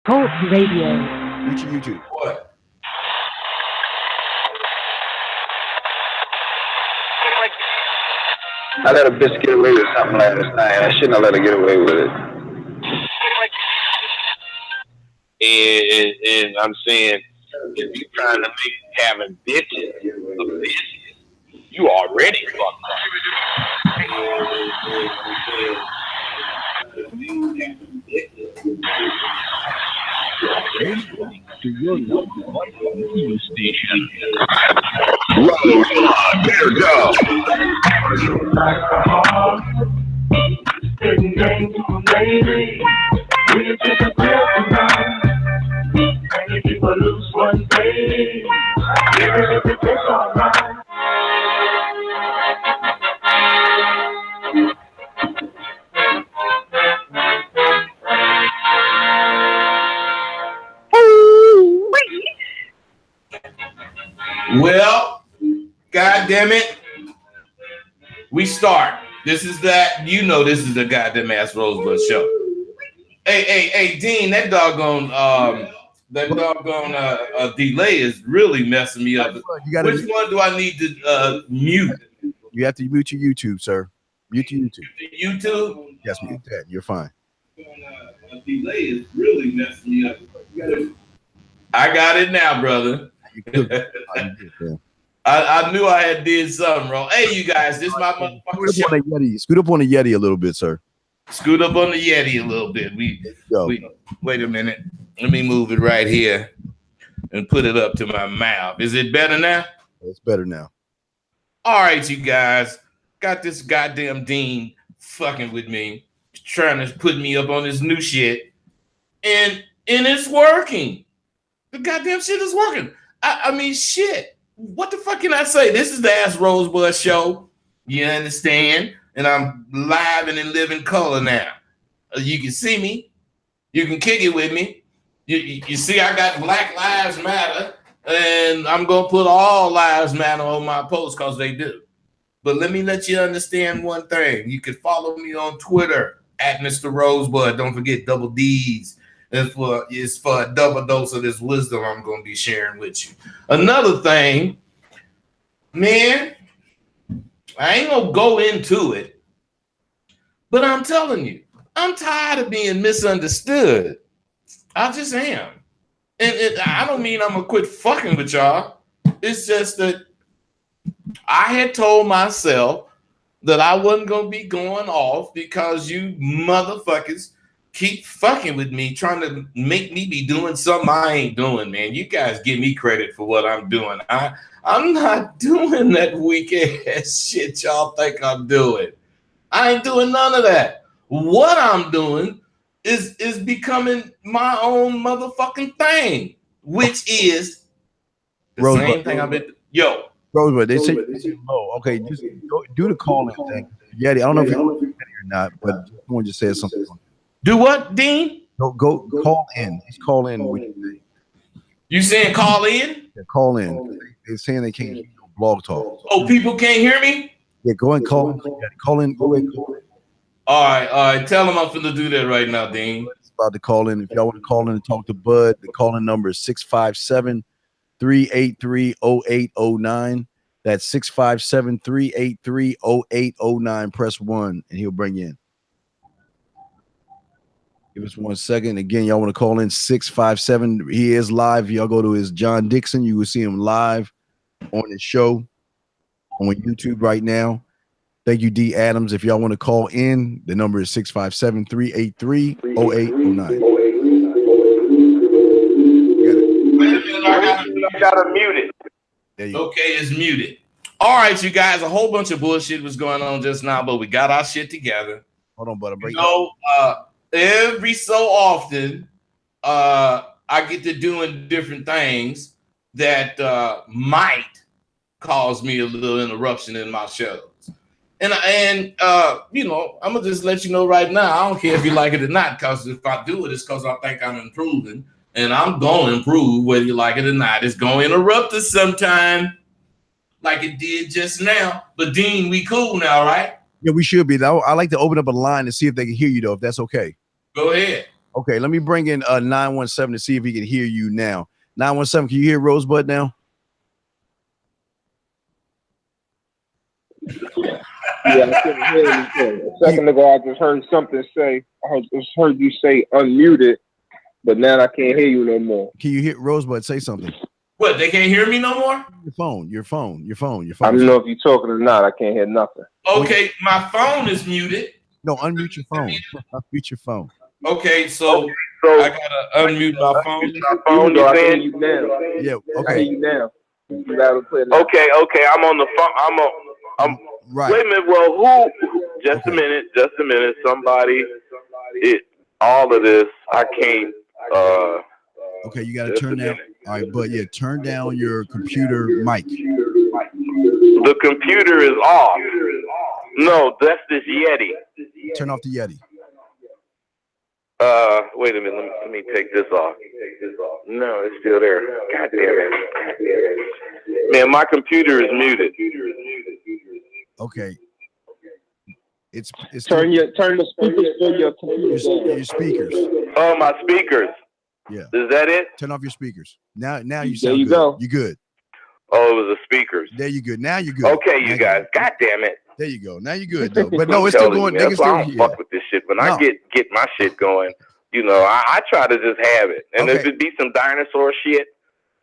Talk Radio. Reach your YouTube. What? I let a bitch get away with something last night. I shouldn't have let her get away with it. And I'm saying, if you're trying to make having bitches a business, you already fucked up. To your number one radio station. There go. Like a heart, sitting game to a lady. We can take a pill tonight. And if you lose one day, even if it takes all night. Well, God damn it. We start. This is that, this is the goddamn ass Rosebud show. Hey, Dean, that doggone delay is really messing me up. Which one do I need to mute? You have to mute your YouTube, sir. Mute your YouTube. YouTube? Yes, mute that. You're fine. Delay is really messing me up. I got it now, brother. I knew I had did something wrong. Hey, you guys, this is my motherfucking show. Scoot up on the Yeti a little bit, sir. Scoot up on the Yeti a little bit. Wait a minute. Let me move it right here and put it up to my mouth. Is it better now? It's better now. All right, you guys. Got this goddamn Dean fucking with me, trying to put me up on this new shit. And it's working. The goddamn shit is working. I mean, shit. What the fuck can I say? This is the Ask Rosebud show. You understand? And I'm live and in living color now. You can see me. You can kick it with me. You see I got Black Lives Matter. And I'm going to put all lives matter on my posts because they do. But let me let you understand one thing. You can follow me on Twitter at Mr. Rosebud. Don't forget double D's. It's for a double dose of this wisdom I'm going to be sharing with you. Another thing, man, I ain't going to go into it, but I'm telling you, I'm tired of being misunderstood. I just am. And I don't mean I'm going to quit fucking with y'all. It's just that I had told myself that I wasn't going to be going off because you motherfuckers keep fucking with me, trying to make me be doing something I ain't doing, man. You guys give me credit for what I'm doing. I'm not doing that weak ass shit y'all think I'm doing. I ain't doing none of that. What I'm doing is becoming my own motherfucking thing, which is the Rosebud, same thing I've been. Yo, Rosebud, they say low. Okay, just do the call-in thing. Yeti, I don't know if you're ready or not, but someone just said something. do what, Dean? Go call in. Just call in. You saying call in? Yeah, call in. They're saying they can't hear you on Blog Talk. Oh, people can't hear me? Yeah, go ahead and call in. Call in. Go ahead and call in. All right. Tell them I'm finna do that right now, Dean. It's about to call in. If y'all want to call in and talk to Bud, the call-in number is 657-383-0809. That's 657-383-0809. Press 1, and he'll bring you in. Give us 1 second. Again, y'all want to call in 657. He is live. Y'all go to his John Dixon. You will see him live on his show on YouTube right now. Thank you, D. Adams. If y'all want to call in, the number is 657-383-0809. I gotta mute it. Okay, it's muted. All right, you guys, a whole bunch of bullshit was going on just now, but we got our shit together. Hold on, buddy. Every so often, I get to doing different things that might cause me a little interruption in my shows. And I'm gonna just let you know right now. I don't care if you like it or not, because if I do it, it's because I think I'm improving, and I'm gonna improve whether you like it or not. It's gonna interrupt us sometime, like it did just now. But Dean, we cool now, right? Yeah, we should be. I like to open up a line to see if they can hear you, though, if that's okay. Go ahead. Okay, let me bring in 917 to see if he can hear you now. 917, can you hear Rosebud now? Yeah, I couldn't hear anything. A second ago, I just heard something say. Just heard you say unmuted, but now I can't hear you no more. Can you hear Rosebud say something? What? They can't hear me no more? Your phone. I don't know if you're talking or not. I can't hear nothing. Okay, my phone is muted. No, unmute your phone. Unmute your phone. Okay, so I gotta unmute my phone. I can hear you now. Yeah, I hear okay. you now. You gotta play that. Okay, I'm on the phone. I'm Right. Wait a minute. Well, who? Just a minute. Somebody. All of this. I can't. Okay, you got to turn down. All right, but yeah, turn down your computer mic. The computer is off. No, that's this Yeti. Turn off the Yeti. Wait a minute. Let me take this off. No, it's still there. God damn it. Man, my computer is muted. Okay. It's turn the speakers for your computer down. Your speakers. Oh, my speakers. Yeah. Is that it? Turn off your speakers. Now you sound there you good. Go. You good. Oh, it was the speakers. There you good. Now you're good. Okay, you guys. God damn it. There you go. Now you're good though. But no, it's still going. That's why I don't fuck with this shit. When I get my shit going, I try to just have it. And if it be some dinosaur shit,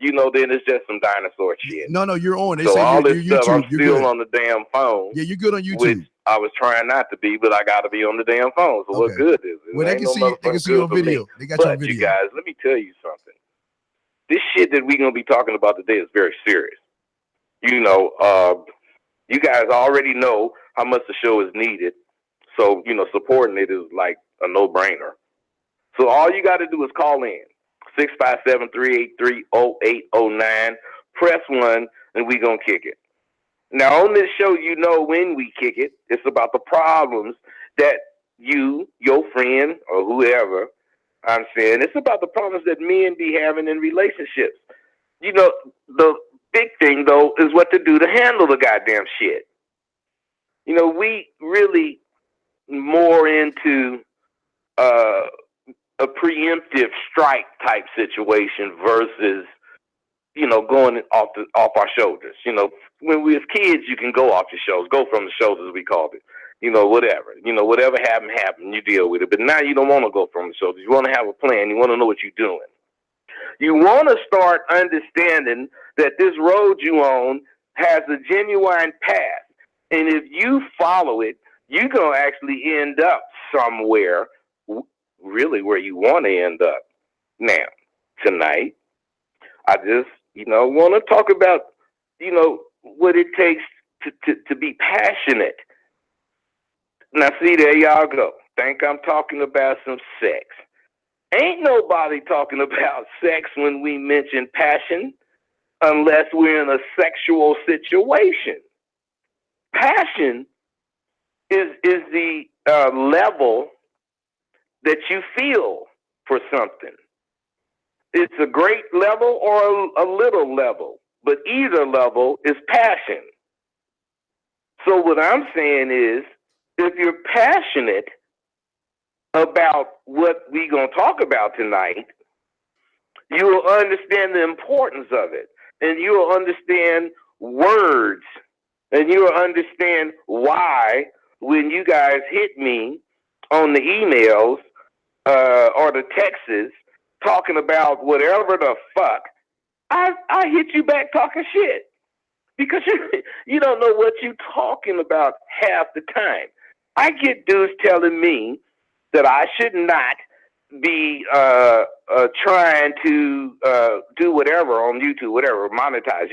then it's just some dinosaur shit. No, you're on. So all this stuff, YouTube, I'm still on the damn phone. Yeah, you're good on YouTube. Which I was trying not to be, but I got to be on the damn phone. So what good is it? Well, they can see you on video. They got you on video. You guys, let me tell you something. This shit that we're going to be talking about today is very serious. You guys already know how much the show is needed. So, supporting it is like a no-brainer. So all you got to do is call in. 657-383-0809. Press 1, and we going to kick it. Now, on this show, when we kick it, it's about the problems that you, your friend, or whoever, I'm saying, it's about the problems that men be having in relationships. The big thing, though, is what to do to handle the goddamn shit. We really more into a preemptive strike type situation versus, going off our shoulders. When we was kids, you can go off your shoulders, go from the shoulders, we called it. Whatever. Whatever happened, you deal with it. But now you don't want to go from the shoulders. You want to have a plan. You want to know what you're doing. You want to start understanding that this road you on has a genuine path. And if you follow it, you're going to actually end up somewhere really where you want to end up. Now, tonight, I just, want to talk about, what it takes to be passionate. Now, see, there y'all go. Think I'm talking about some sex. Ain't nobody talking about sex when we mention passion unless we're in a sexual situation. Passion is the level that you feel for something. It's a great level or a little level, but either level is passion. So what I'm saying is, if you're passionate about what we're going to talk about tonight, you will understand the importance of it. And you will understand words. And you will understand why when you guys hit me on the emails or the texts talking about whatever the fuck, I hit you back talking shit. Because you don't know what you're talking about half the time. I get dudes telling me that I should not be trying to do whatever on YouTube, whatever, monetize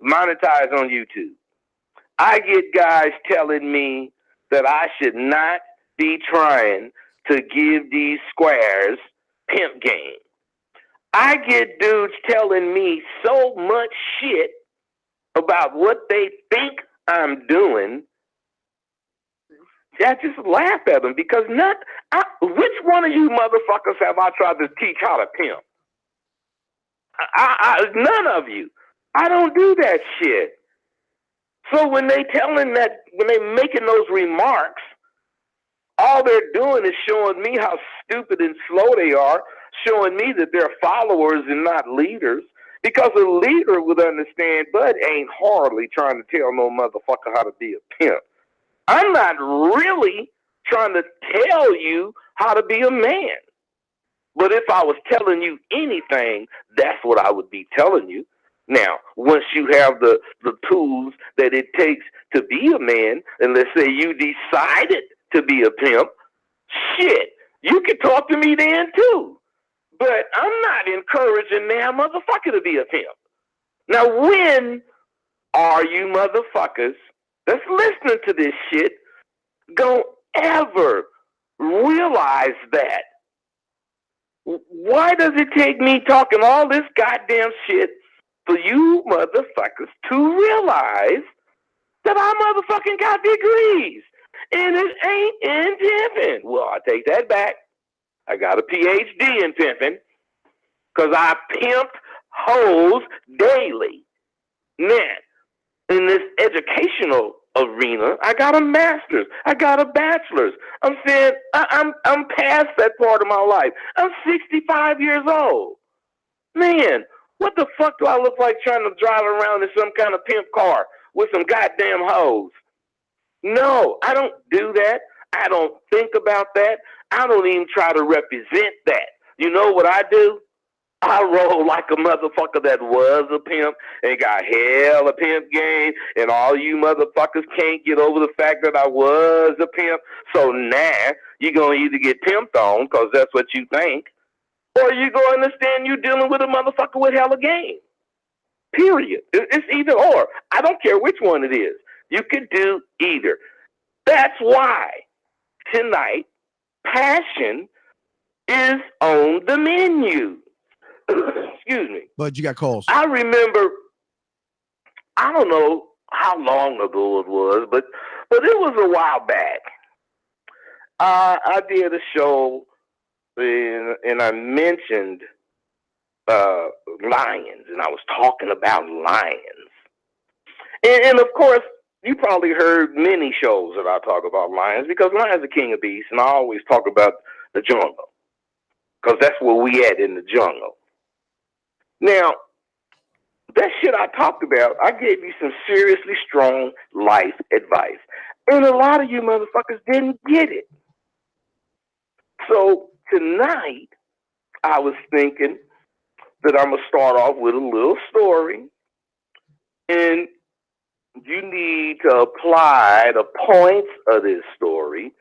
on YouTube. I get guys telling me that I should not be trying to give these squares pimp game. I get dudes telling me so much shit about what they think I'm doing. I just laugh at them because which one of you motherfuckers have I tried to teach how to pimp? None of you. I don't do that shit. So when they making those remarks All they're doing is showing me how stupid and slow they are, showing me that they're followers and not leaders. Because a leader would understand Bud ain't hardly trying to tell no motherfucker how to be a pimp. I'm not really trying to tell you how to be a man. But if I was telling you anything, that's what I would be telling you. Now, once you have the tools that it takes to be a man, and let's say you decided to be a pimp, shit, you can talk to me then too. But I'm not encouraging that motherfucker to be a pimp. Now, when are you motherfuckers that's listening to this shit gonna ever realize that? Why does it take me talking all this goddamn shit for you motherfuckers to realize that I motherfucking got degrees? And it ain't in pimping. Well, I take that back. I got a PhD in pimping because I pimped hoes daily. Man, in this educational arena, I got a master's. I got a bachelor's. I'm saying I'm past that part of my life. I'm 65 years old. Man, what the fuck do I look like trying to drive around in some kind of pimp car with some goddamn hoes? No, I don't do that. I don't think about that. I don't even try to represent that. You know what I do? I roll like a motherfucker that was a pimp and got hell a pimp game, and all you motherfuckers can't get over the fact that I was a pimp. So now you're going to either get pimped on because that's what you think, or you're going to understand you're dealing with a motherfucker with hella game. Period. It's either or. I don't care which one it is. You could do either. That's why tonight passion is on the menu. Excuse me. But you got calls. I remember, I don't know how long ago it was, but it was a while back. I did a show and I mentioned lions, and I was talking about lions. And of course, you probably heard many shows that I talk about lions because lions are king of beasts, and I always talk about the jungle because that's where we at in the jungle. Now, that shit I talked about, I gave you some seriously strong life advice. And a lot of you motherfuckers didn't get it. So tonight, I was thinking that I'm going to start off with a little story. And you need to apply the points of this story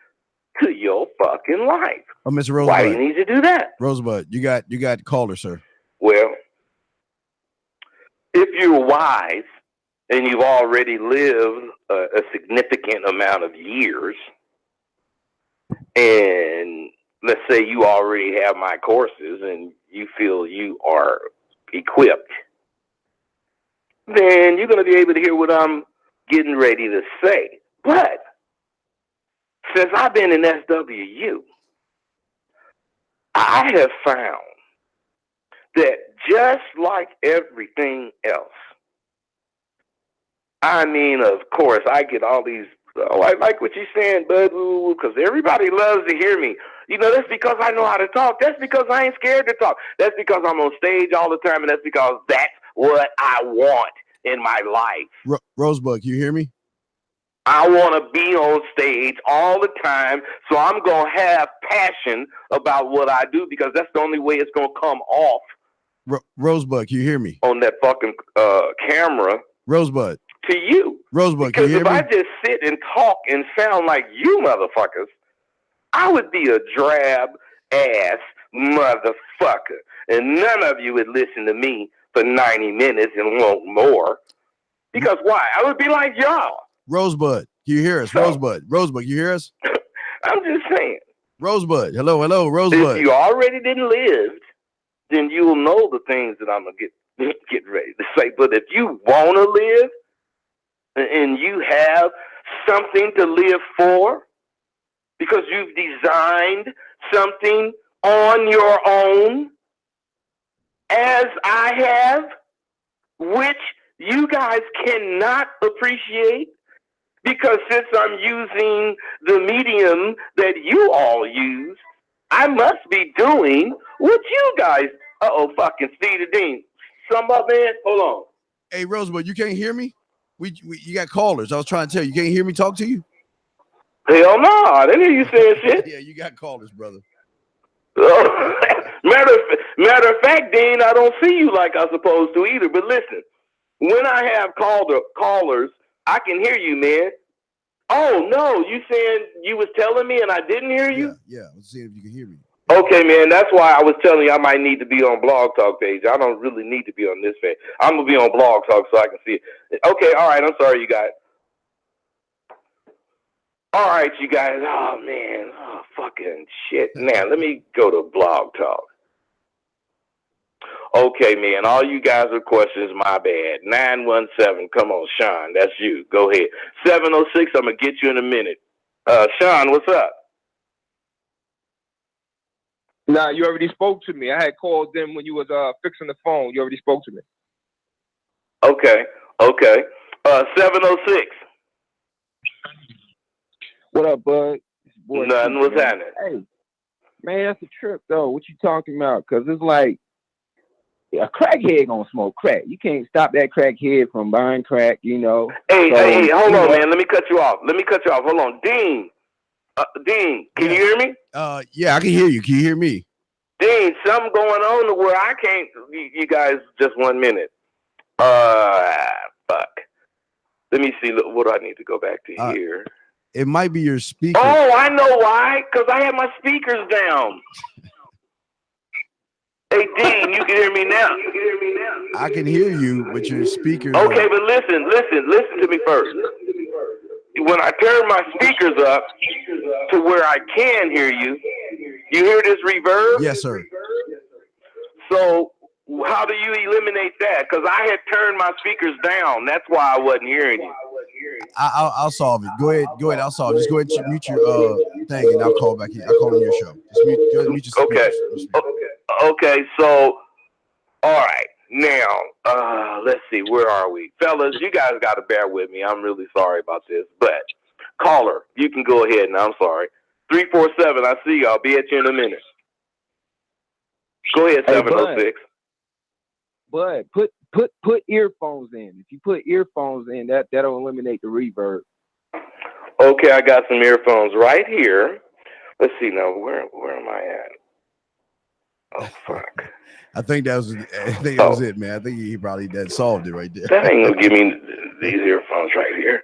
to your fucking life. Oh, Mr. Rosebud. Why do you need to do that? Rosebud, you got caller, sir. Well, if you're wise and you've already lived a significant amount of years, and let's say you already have my courses and you feel you are equipped, then you're going to be able to hear what I'm getting ready to say. But since I've been in SWU, I have found that just like everything else, I mean, of course, I get all these, oh, I like what you're saying, bud, because everybody loves to hear me. You know, that's because I know how to talk. That's because I ain't scared to talk. That's because I'm on stage all the time, and that's because that's what I want in my life. Rosebud, you hear me? I want to be on stage all the time, so I'm going to have passion about what I do because that's the only way it's going to come off. Rosebud, you hear me? On that fucking camera. Rosebud. To you. Rosebud, can you hear me? Because if I just sit and talk and sound like you motherfuckers, I would be a drab ass motherfucker. And none of you would listen to me for 90 minutes and want more. Because why? I would be like y'all. Rosebud, can you hear us? So, Rosebud, you hear us? I'm just saying. Rosebud, hello, Rosebud. If you already didn't live, then you'll know the things that I'm going to get ready to say. But if you want to live and you have something to live for because you've designed something on your own, as I have, which you guys cannot appreciate, Because since I'm using the medium that you all use, I must be doing what you guys. Fucking Steve the Dean. Somebody, man, hold on. Hey, Rosebud, you can't hear me? You got callers. I was trying to tell you. You can't hear me talk to you? Hell no, I didn't hear you saying shit. Yeah, you got callers, brother. Matter of fact, Dean, I don't see you like I'm supposed to either. But listen, when I have callers, I can hear you, man. Oh no, you saying you was telling me and I didn't hear you? Yeah. Let's see if you can hear me. Okay, man, that's why I was telling you I might need to be on Blog Talk page. I don't really need to be on this page. I'm gonna be on Blog Talk so I can see it. Okay, all right. I'm sorry, you guys. All right, you guys. Oh man, fucking shit. Now let me go to Blog Talk. Okay, man. All you guys are questions. My bad. 917. Come on, Sean. That's you. Go ahead. 706. I'm gonna get you in a minute. Sean, what's up? Nah, you already spoke to me. I had called them when you was fixing the phone. You already spoke to me. Okay. 706. What up, bud? Boy, Nothing. What's happening? Hey, man, that's a trip, though. What you talking about? Because it's like a crackhead gonna smoke crack. You can't stop that crackhead from buying crack, you know. Hey, hold on, man. Let me cut you off. Hold on. Dean. Dean, can you hear me? Yeah, I can hear you. Can you hear me? Dean, something going on to where I can't. You guys, just 1 minute. Fuck. Let me see. What do I need to go back to here? It might be your speaker. Oh, I know why. Because I have my speakers down. Hey, Dean, you can hear me now. I can hear you, but your speakers. Okay, but listen to me first. When I turn my speakers up to where I can hear you, you hear this reverb? Yes, sir. So how do you eliminate that? Because I had turned my speakers down. That's why I wasn't hearing you. I'll solve it. Go ahead. I'll solve it. Just go ahead and mute your thing, and I'll call back in. I'll call in your show. Just mute your speakers. Okay. So, all right. Now, let's see. Where are we? Fellas, you guys got to bear with me. I'm really sorry about this. But, caller, you can go ahead now. I'm sorry. 347, I see you. I'll be at you in a minute. Go ahead, 706. But put earphones in. If you put earphones in, that'll eliminate the reverb. Okay, I got some earphones right here. Let's see now. Where am I at? Oh fuck. I think that was it, man. I think he probably solved it right there. That ain't gonna give me these earphones right here.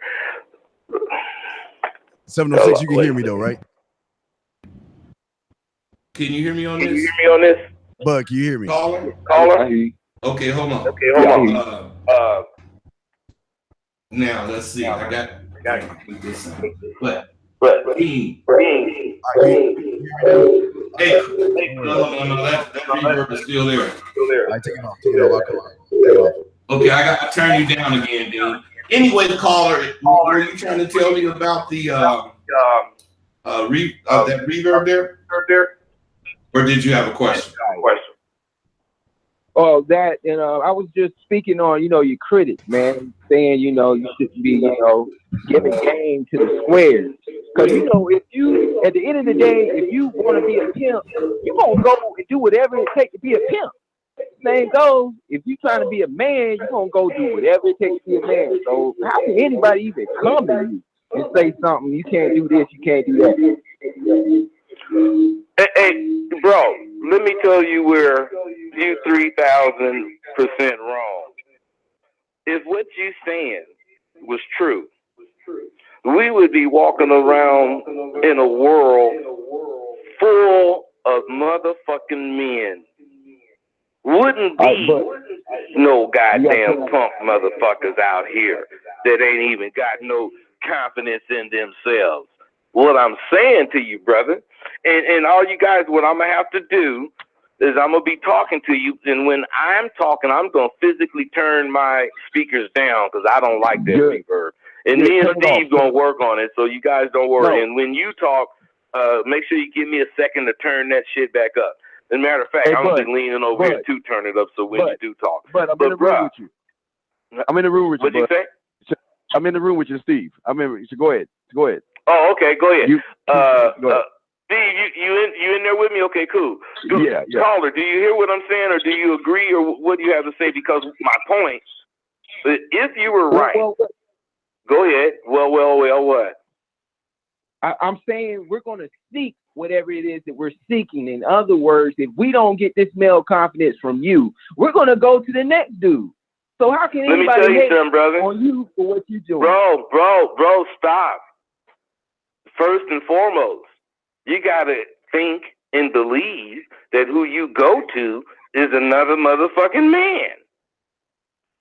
706, you can hear me though, right? Can you hear me on this? Bud, can you hear me? Caller? Okay, hold on. Now let's see. I got this. But Dean. Hey, no, that reverb is still there. I take it off. Okay, I turn you down again, Dean. Anyway, caller, were you trying to tell me about the that reverb there? Or did you have a question? Oh, that, I was just speaking on, your critics, man, saying, you shouldn't be, giving game to the squares. Because, if you, at the end of the day, if you want to be a pimp, you're going to go and do whatever it takes to be a pimp. Same goes, if you're trying to be a man, you're going to go do whatever it takes to be a man. So how can anybody even come to you and say something, you can't do this, you can't do that? Hey, bro, let me tell you where you 3,000% wrong. If what you saying was true, we would be walking around in a world full of motherfucking men. Wouldn't be no goddamn punk motherfuckers out here that ain't even got no confidence in themselves. What I'm saying to you, brother, and all you guys, what I'm going to have to do is I'm going to be talking to you, and when I'm talking, I'm going to physically turn my speakers down because I don't like that reverb. And me and Steve going to work on it, so you guys don't worry. No. And when you talk, make sure you give me a second to turn that shit back up. As a matter of fact, I'm going to be leaning over here to turn it up so when you do talk. But I'm in the room with you. I'm in the room with you. What'd you say? I'm in the room with you, Steve. So go ahead. Oh, okay. Go ahead. Go ahead. Steve, you in there with me? Okay, cool. Yeah. Caller, do you hear what I'm saying, or do you agree, or what do you have to say? Because my point, if you were right, go ahead. Well, what? I'm saying we're going to seek whatever it is that we're seeking. In other words, if we don't get this male confidence from you, we're going to go to the next dude. So how can Let me anybody tell you hate something, brother. on you for what you're doing? Bro, stop. First and foremost, you got to think and believe that who you go to is another motherfucking man.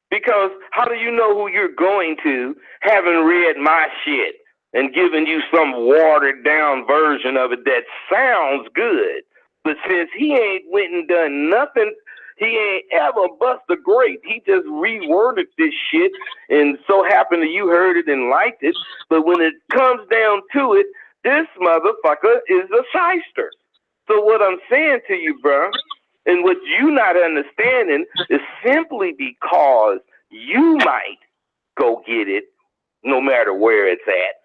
Because how do you know who you're going to, having read my shit and given you some watered down version of it that sounds good, but since he ain't went and done nothing, he ain't ever bust a grape. He just reworded this shit, and so happened that you heard it and liked it. But when it comes down to it, this motherfucker is a shyster. So what I'm saying to you, bro, and what you not understanding is simply because you might go get it no matter where it's at.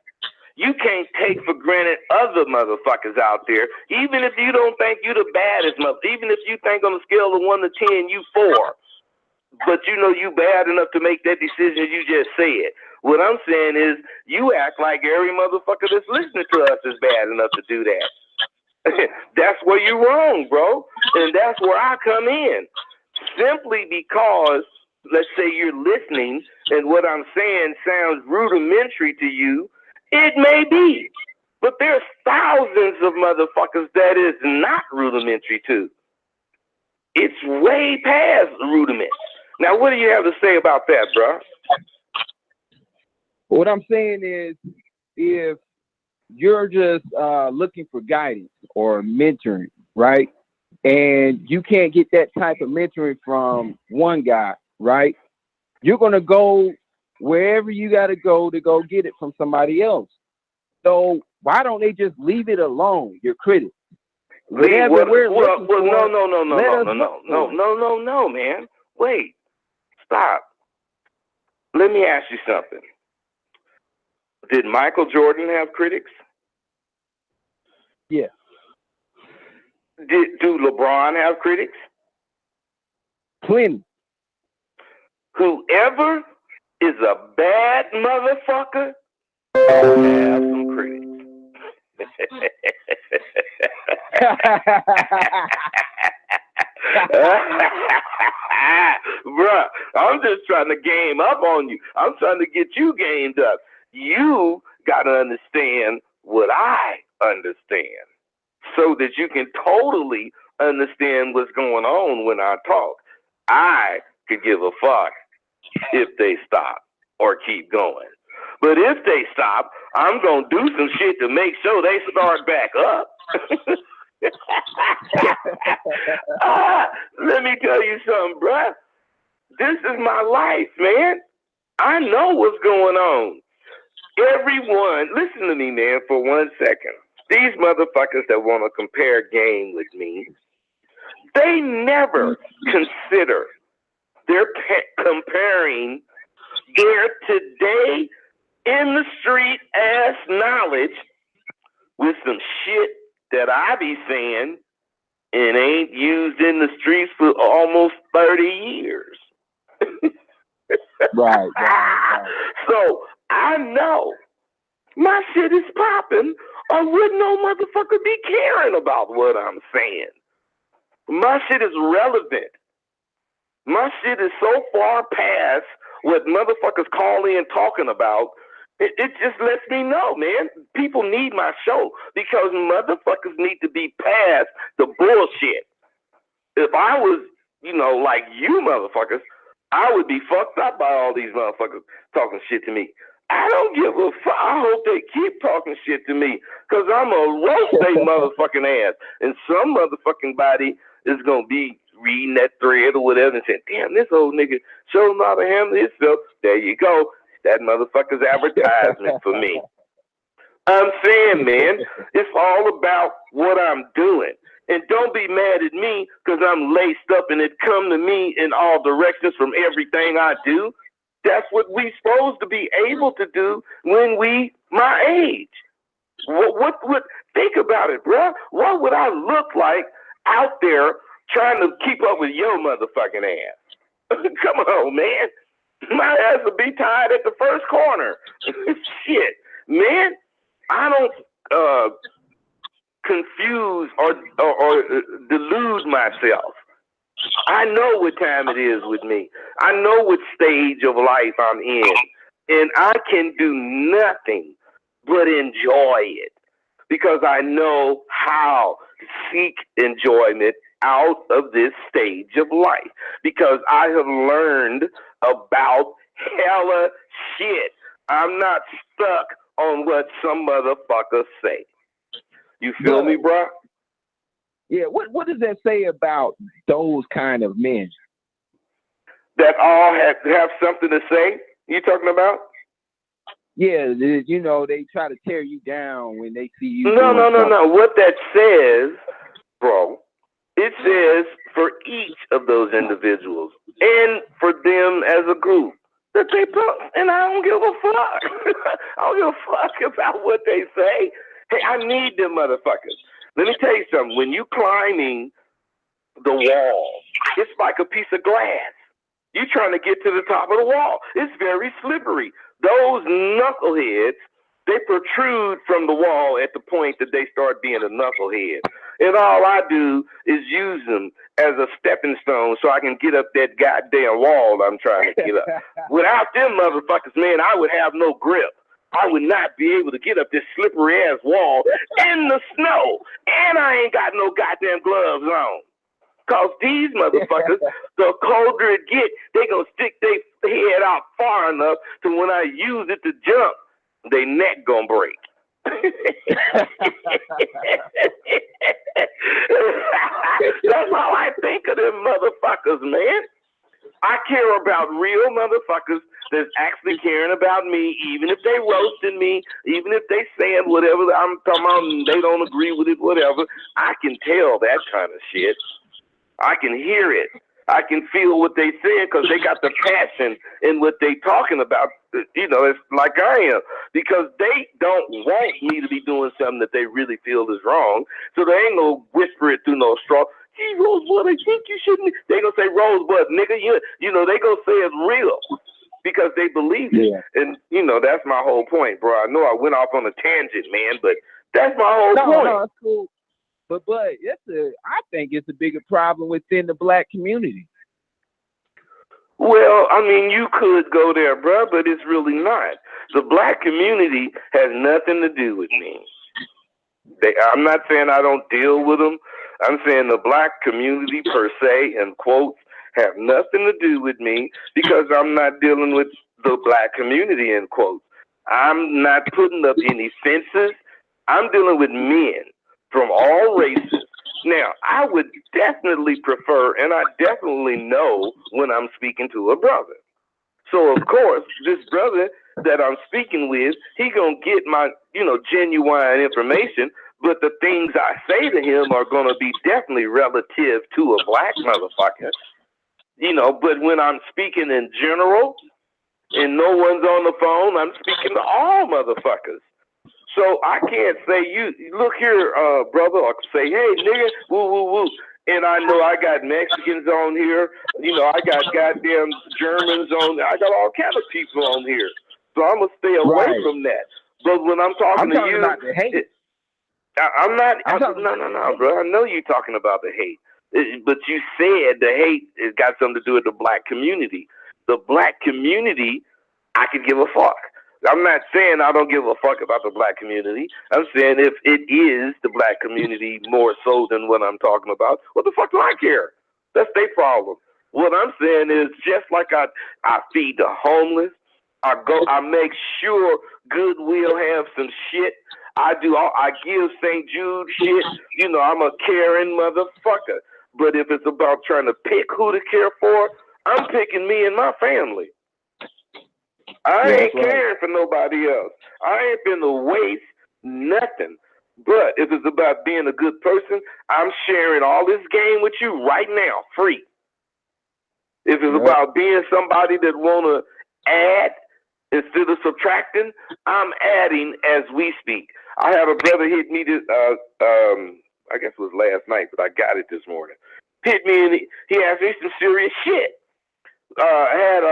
You can't take for granted other motherfuckers out there, even if you don't think you the baddest even if you think on a scale of 1 to 10, you 4. But you know you bad enough to make that decision you just said. What I'm saying is you act like every motherfucker that's listening to us is bad enough to do that. That's where you're wrong, bro. And that's where I come in. Simply because, let's say you're listening and what I'm saying sounds rudimentary to you, it may be. But there's thousands of motherfuckers that is not rudimentary to. It's way past rudiment. Now, what do you have to say about that, bro? What I'm saying is, if you're just looking for guidance or mentoring, right? And you can't get that type of mentoring from one guy, right? You're going to go wherever you got to go get it from somebody else. So why don't they just leave it alone, your critics? No, man. Wait, stop. Let me ask you something. Did Michael Jordan have critics? Yeah. Do LeBron have critics? Plenty. Whoever is a bad motherfucker don't have some critics. Bruh, I'm just trying to game up on you. I'm trying to get you gamed up. You got to understand what I understand so that you can totally understand what's going on when I talk. I could give a fuck if they stop or keep going. But if they stop, I'm going to do some shit to make sure they start back up. Let me tell you something, bruh. This is my life, man. I know what's going on. Everyone, listen to me, man, for 1 second. These motherfuckers that want to compare game with me, they never consider they're comparing their today in the street ass knowledge with some shit that I be saying and ain't used in the streets for almost 30 years. Right. So I know my shit is popping, or would no motherfucker be caring about what I'm saying? My shit is relevant. My shit is so far past what motherfuckers call in talking about. It just lets me know, man. People need my show because motherfuckers need to be past the bullshit. If I was, like you motherfuckers, I would be fucked up by all these motherfuckers talking shit to me. I don't give a fuck. I hope they keep talking shit to me because I'm going to roast they motherfucking ass. And some motherfucking body is going to be reading that thread or whatever and saying, damn, this old nigga showed him how to handle himself. There you go. That motherfucker's advertisement for me. I'm saying, man, it's all about what I'm doing. And don't be mad at me because I'm laced up and it come to me in all directions from everything I do. That's what we supposed to be able to do when we my age. What think about it, bro. What would I look like out there trying to keep up with your motherfucking ass? Come on, man. My ass would be tied at the first corner. Shit, man. I don't confuse or delude myself. I know what time it is with me. I know what stage of life I'm in. And I can do nothing but enjoy it because I know how to seek enjoyment out of this stage of life because I have learned about hella shit. I'm not stuck on what some motherfuckers say. You feel me, bro? Yeah, what does that say about those kind of men? That all have something to say? You talking about? Yeah, you know, they try to tear you down when they see you. No. What that says, bro, it says for each of those individuals and for them as a group that they put, and I don't give a fuck. I don't give a fuck about what they say. Hey, I need them motherfuckers. Let me tell you something. When you climbing the wall, it's like a piece of glass. You're trying to get to the top of the wall. It's very slippery. Those knuckleheads, they protrude from the wall at the point that they start being a knucklehead. And all I do is use them as a stepping stone so I can get up that goddamn wall I'm trying to get up. Without them motherfuckers, man, I would have no grip. I would not be able to get up this slippery ass wall in the snow. And I ain't got no goddamn gloves on. Cause these motherfuckers, the colder it get, they gonna stick their head out far enough to when I use it to jump, their neck gonna break. That's how I think of them motherfuckers, man. I care about real motherfuckers that's actually caring about me, even if they roasting me, even if they saying whatever I'm talking about and they don't agree with it, whatever. I can tell that kind of shit. I can hear it. I can feel what they saying because they got the passion in what they talking about. You know, it's like I am because they don't want me to be doing something that they really feel is wrong. So they ain't gonna whisper it through no straw. Gee, Rosebud, I think you shouldn't. They gonna say Rosebud, nigga. You know, they gonna say it's real because they believe it. Yeah. And you know, that's my whole point, bro. I know I went off on a tangent, man, but that's my whole point. No, it's cool. But I think it's a bigger problem within the black community. Well, I mean, you could go there, bro, but it's really not. The black community has nothing to do with me. I'm not saying I don't deal with them. I'm saying the black community per se, in quotes, have nothing to do with me because I'm not dealing with the black community, in quotes. I'm not putting up any fences. I'm dealing with men from all races. Now, I would definitely prefer, and I definitely know when I'm speaking to a brother. So, of course, this brother that I'm speaking with, he gonna get my, genuine information, but the things I say to him are gonna be definitely relative to a black motherfucker. But when I'm speaking in general, and no one's on the phone, I'm speaking to all motherfuckers. So I can't say, you look here, brother, or say, hey, nigga, woo, woo, woo. And I know I got Mexicans on here. I got goddamn Germans on there. I got all kinds of people on here. So I'm going to stay away from that. But when I'm talking to you, about the hate. No, bro. I know you're talking about the hate. But you said the hate has got something to do with the black community. The black community, I could give a fuck. I'm not saying I don't give a fuck about the black community. I'm saying if it is the black community more so than what I'm talking about, what the fuck do I care? That's their problem. What I'm saying is just like I feed the homeless, I make sure Goodwill have some shit. I give St. Jude shit. I'm a caring motherfucker. But if it's about trying to pick who to care for, I'm picking me and my family. I ain't caring for nobody else. I ain't finna waste nothing. But if it's about being a good person, I'm sharing all this game with you right now, free. If it's about being somebody that wanna add instead of subtracting. I'm adding as we speak. I had a brother hit me this, I guess it was last night, but I got it this morning. Hit me and he asked me some serious shit. I had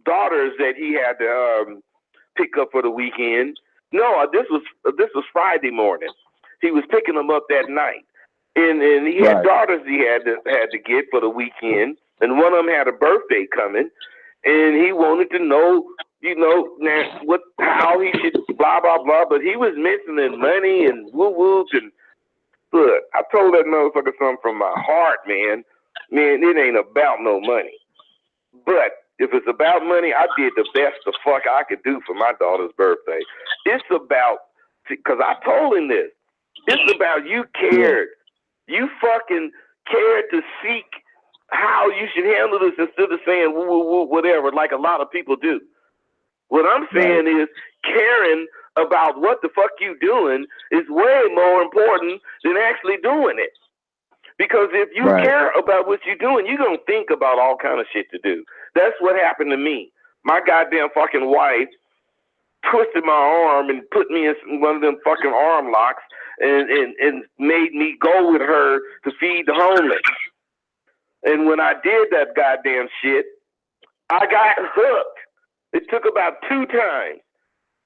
daughters that he had to pick up for the weekend. No, this was Friday morning. He was picking them up that night, and he had daughters he had to get for the weekend, and one of them had a birthday coming, and he wanted to know, how he should blah blah blah, but he was mentioning money and woo woos and look. I told that motherfucker something from my heart, man. Man, it ain't about no money. But if it's about money, I did the best the fuck I could do for my daughter's birthday. It's about, because I told him this, it's about you cared. You fucking cared to seek how you should handle this instead of saying woo, woo, woo, whatever, like a lot of people do. What I'm saying is caring about what the fuck you doing is way more important than actually doing it. Because if you care about what you're doing, you're going to think about all kind of shit to do. That's what happened to me. My goddamn fucking wife twisted my arm and put me in one of them fucking arm locks and made me go with her to feed the homeless. And when I did that goddamn shit, I got hooked. It took about 2 times,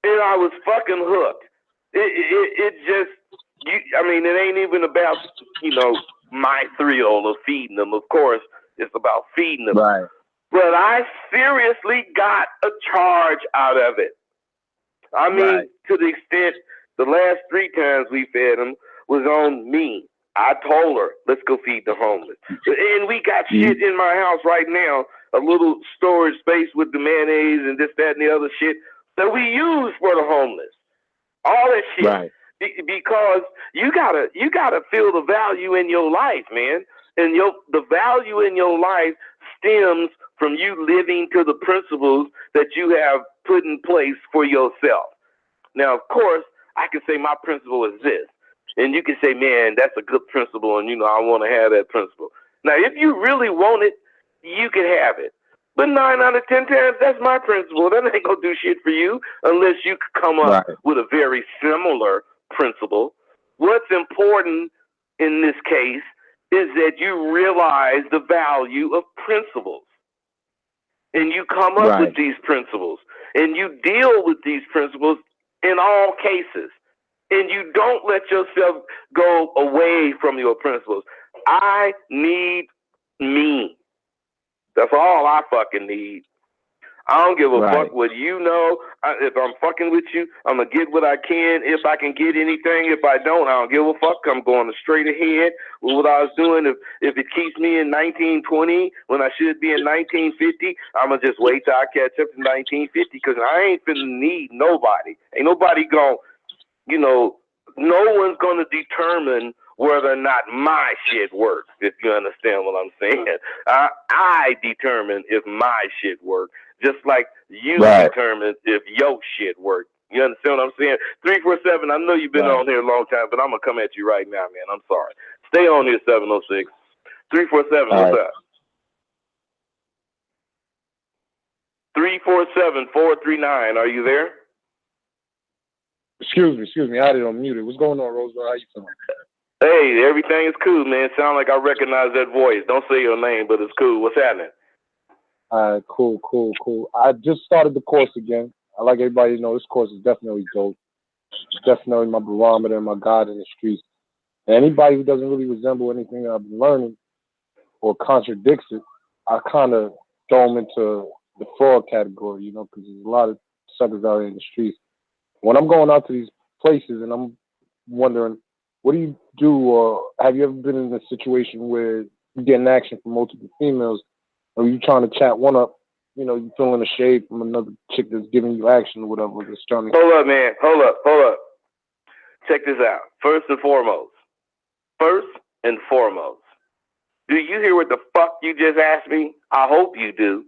and I was fucking hooked. It just, it ain't even about, my thrill of feeding them. Of course, it's about feeding them. Right. But I seriously got a charge out of it. I mean, to the extent the last 3 times we fed them was on me. I told her, let's go feed the homeless. And we got shit in my house right now, a little storage space with the mayonnaise and this, that, and the other shit that we use for the homeless. All that shit. Right. Because you gotta feel the value in your life, man. And the value in your life stems from you living to the principles that you have put in place for yourself. Now, of course, I can say my principle is this. And you can say, man, that's a good principle, and I want to have that principle. Now, if you really want it, you can have it. But 9 out of 10 times, that's my principle. That ain't gonna do shit for you unless you come up with a very similar principle. What's important in this case is that you realize the value of principles. And you come up with these principles. And you deal with these principles in all cases. And you don't let yourself go away from your principles. I need me. That's all I fucking need. I don't give a fuck what you know. If I'm fucking with you, I'm going to get what I can. If I can get anything, if I don't give a fuck. I'm going straight ahead with what I was doing. If it keeps me in 1920 when I should be in 1950, I'm going to just wait till I catch up to 1950 because I ain't finna need nobody. Ain't nobody going, no one's going to determine whether or not my shit works, if you understand what I'm saying. I determine if my shit works, just like you determine if your shit works. You understand what I'm saying? 347, I know you've been on here a long time, but I'm going to come at you right now, man. I'm sorry. Stay on here, 706. 347, what's up? 347-439, are you there? Excuse me. I had it on muted. What's going on, Rosebud? How you feeling? Hey, everything is cool, man. Sound like I recognize that voice. Don't say your name, but it's cool. What's happening? All right, cool. I just started the course again. I like everybody to know this course is definitely dope. It's definitely my barometer and my guide in the streets. And anybody who doesn't really resemble anything that I've been learning or contradicts it, I kind of throw them into the fraud category, because there's a lot of suckers out here in the streets. When I'm going out to these places and I'm wondering, what do you do, or have you ever been in a situation where you get an action from multiple females, or you trying to chat one up, you feeling a shade from another chick that's giving you action or whatever. That's trying to... Hold up, man. Hold up. Check this out. First and foremost, do you hear what the fuck you just asked me? I hope you do,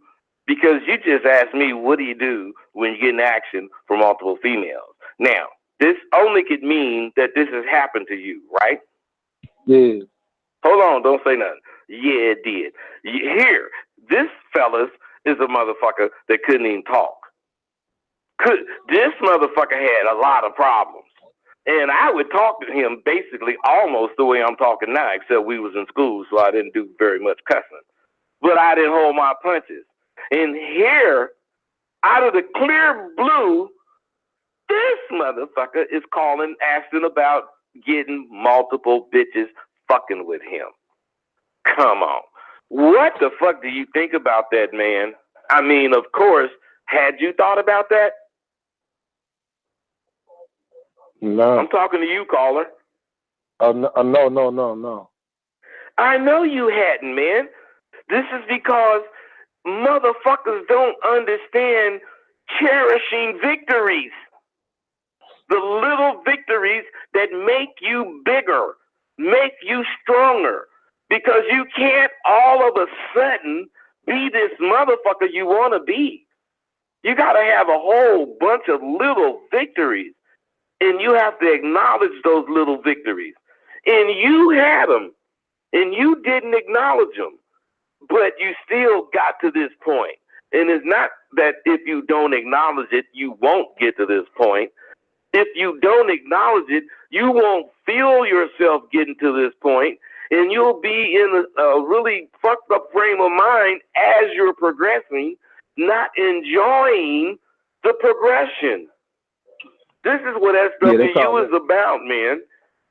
because you just asked me, what do you do when you get an action from multiple females? Now, this only could mean that this has happened to you, right? Yeah. Hold on, don't say nothing. Yeah, it did. Here, this, fellas, is a motherfucker that couldn't even talk. This motherfucker had a lot of problems. And I would talk to him basically almost the way I'm talking now, except we was in school, so I didn't do very much cussing. But I didn't hold my punches. And here, out of the clear blue, this motherfucker is calling, asking about getting multiple bitches fucking with him. Come on. What the fuck do you think about that, man? I mean, of course, had you thought about that? No. I'm talking to you, caller. No. I know you hadn't, man. This is because motherfuckers don't understand cherishing victories. The little victories that make you bigger, make you stronger. Because you can't all of a sudden be this motherfucker you want to be. You got to have a whole bunch of little victories. And you have to acknowledge those little victories. And you had them. And you didn't acknowledge them. But you still got to this point. And it's not that if you don't acknowledge it, you won't get to this point. If you don't acknowledge it, you won't feel yourself getting to this point. And you'll be in a really fucked up frame of mind as you're progressing, not enjoying the progression. This is what SWU is about, man.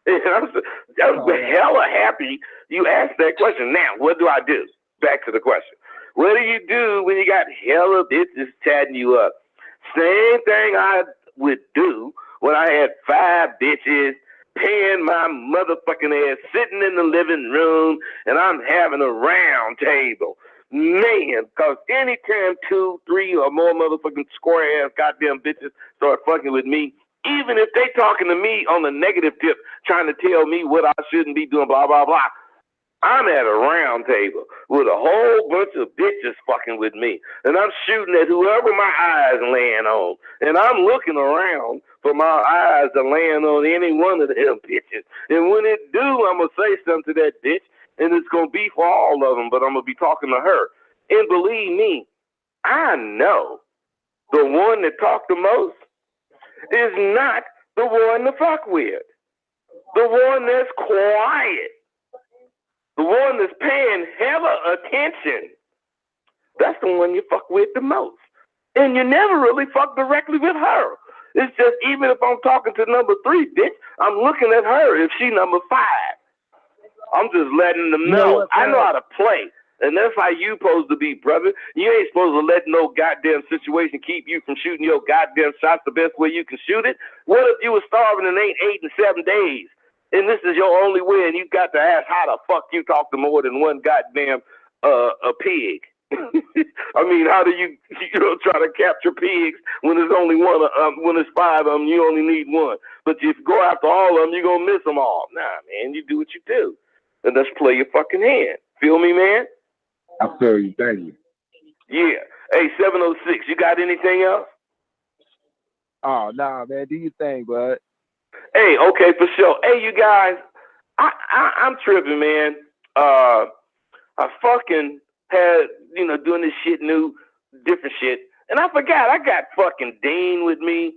And I'm hella happy you asked that question. Now, what do I do? Back to the question. What do you do when you got hella bitches chatting you up? Same thing I would do when I had 5 bitches paying my motherfucking ass, sitting in the living room, and I'm having a round table. Man, because anytime 2, 3, or more motherfucking square ass goddamn bitches start fucking with me, even if they talking to me on the negative tip, trying to tell me what I shouldn't be doing, blah, blah, blah, I'm at a round table with a whole bunch of bitches fucking with me. And I'm shooting at whoever my eyes land on. And I'm looking around for my eyes to land on any one of them bitches. And when it do, I'm going to say something to that bitch. And it's going to be for all of them, but I'm going to be talking to her. And believe me, I know the one that talk the most is not the one to fuck with. The one that's quiet. The one that's paying hella attention. That's the one you fuck with the most. And you never really fuck directly with her. It's just, even if I'm talking to number 3, bitch, I'm looking at her if she number 5. I'm just letting them know. I know how to play. And that's how you supposed to be, brother. You ain't supposed to let no goddamn situation keep you from shooting your goddamn shots the best way you can shoot it. What if you were starving and ain't 8 and 7 days? And this is your only way, and you got to ask how the fuck you talk to more than one goddamn a pig. I mean, how do you try to capture pigs when there's only one? When there's 5 of them, you only need one. But if you go after all of them, you're gonna miss them all. Nah, man, you do what you do, and let's play your fucking hand. Feel me, man? I feel you. Thank you. Yeah. Hey, 706. You got anything else? Oh, nah, man. Do your thing, bud. Hey, okay, for sure. Hey, you guys, I'm tripping, man. I fucking had, doing this shit, different shit. And I forgot, I got fucking Dean with me.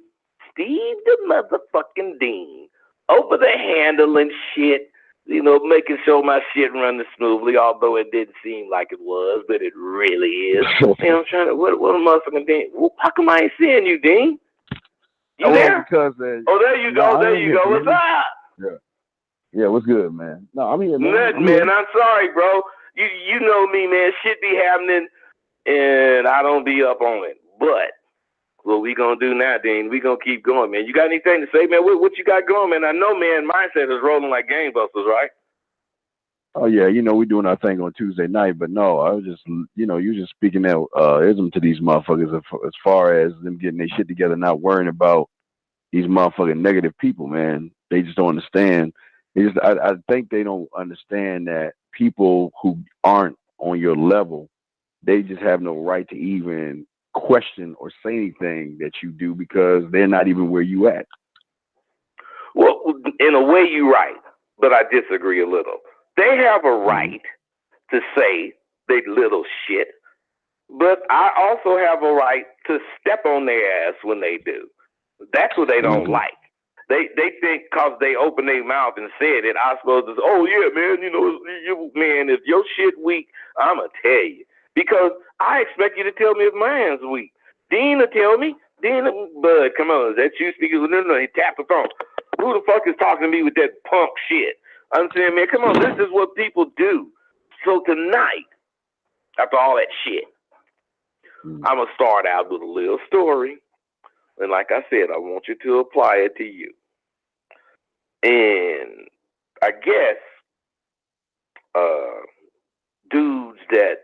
Steve the motherfucking Dean. Over the handle and shit. Making sure my shit running smoothly, although it didn't seem like it was, but it really is. Hey, I'm trying to, what a motherfucking Dean? How come I ain't seeing you, Dean? You there? Because, there you go. There you go. What's up? Yeah, what's good, man? No, I'm here, man. Nothing, man. I'm sorry, bro. You know me, man. Shit be happening, and I don't be up on it. But what we gonna do now, Dean? We gonna keep going, man. You got anything to say, man? What you got going, man? I know, man. Mindset is rolling like gangbusters, right? Oh yeah, we're doing our thing on Tuesday night, but no, I was just, you just speaking out ism to these motherfuckers as far as them getting their shit together, not worrying about these motherfucking negative people, man. They just don't understand. I think they don't understand that people who aren't on your level, they just have no right to even question or say anything that you do because they're not even where you at. Well, in a way, you're right, but I disagree a little. They have a right to say they little shit, But I also have a right to step on their ass when they do. That's what they don't like. They think because they open their mouth and said it, I suppose it's, oh yeah, man, man, if your shit weak, I'ma tell you. Because I expect you to tell me if mine's weak. Dean will tell me. Dean, Bud, come on, is that you speaking? No, he tapped the phone. Who the fuck is talking to me with that punk shit? I'm saying, man, come on, this is what people do. So tonight, after all that shit, I'm going to start out with a little story. And like I said, I want you to apply it to you. And I guess dudes that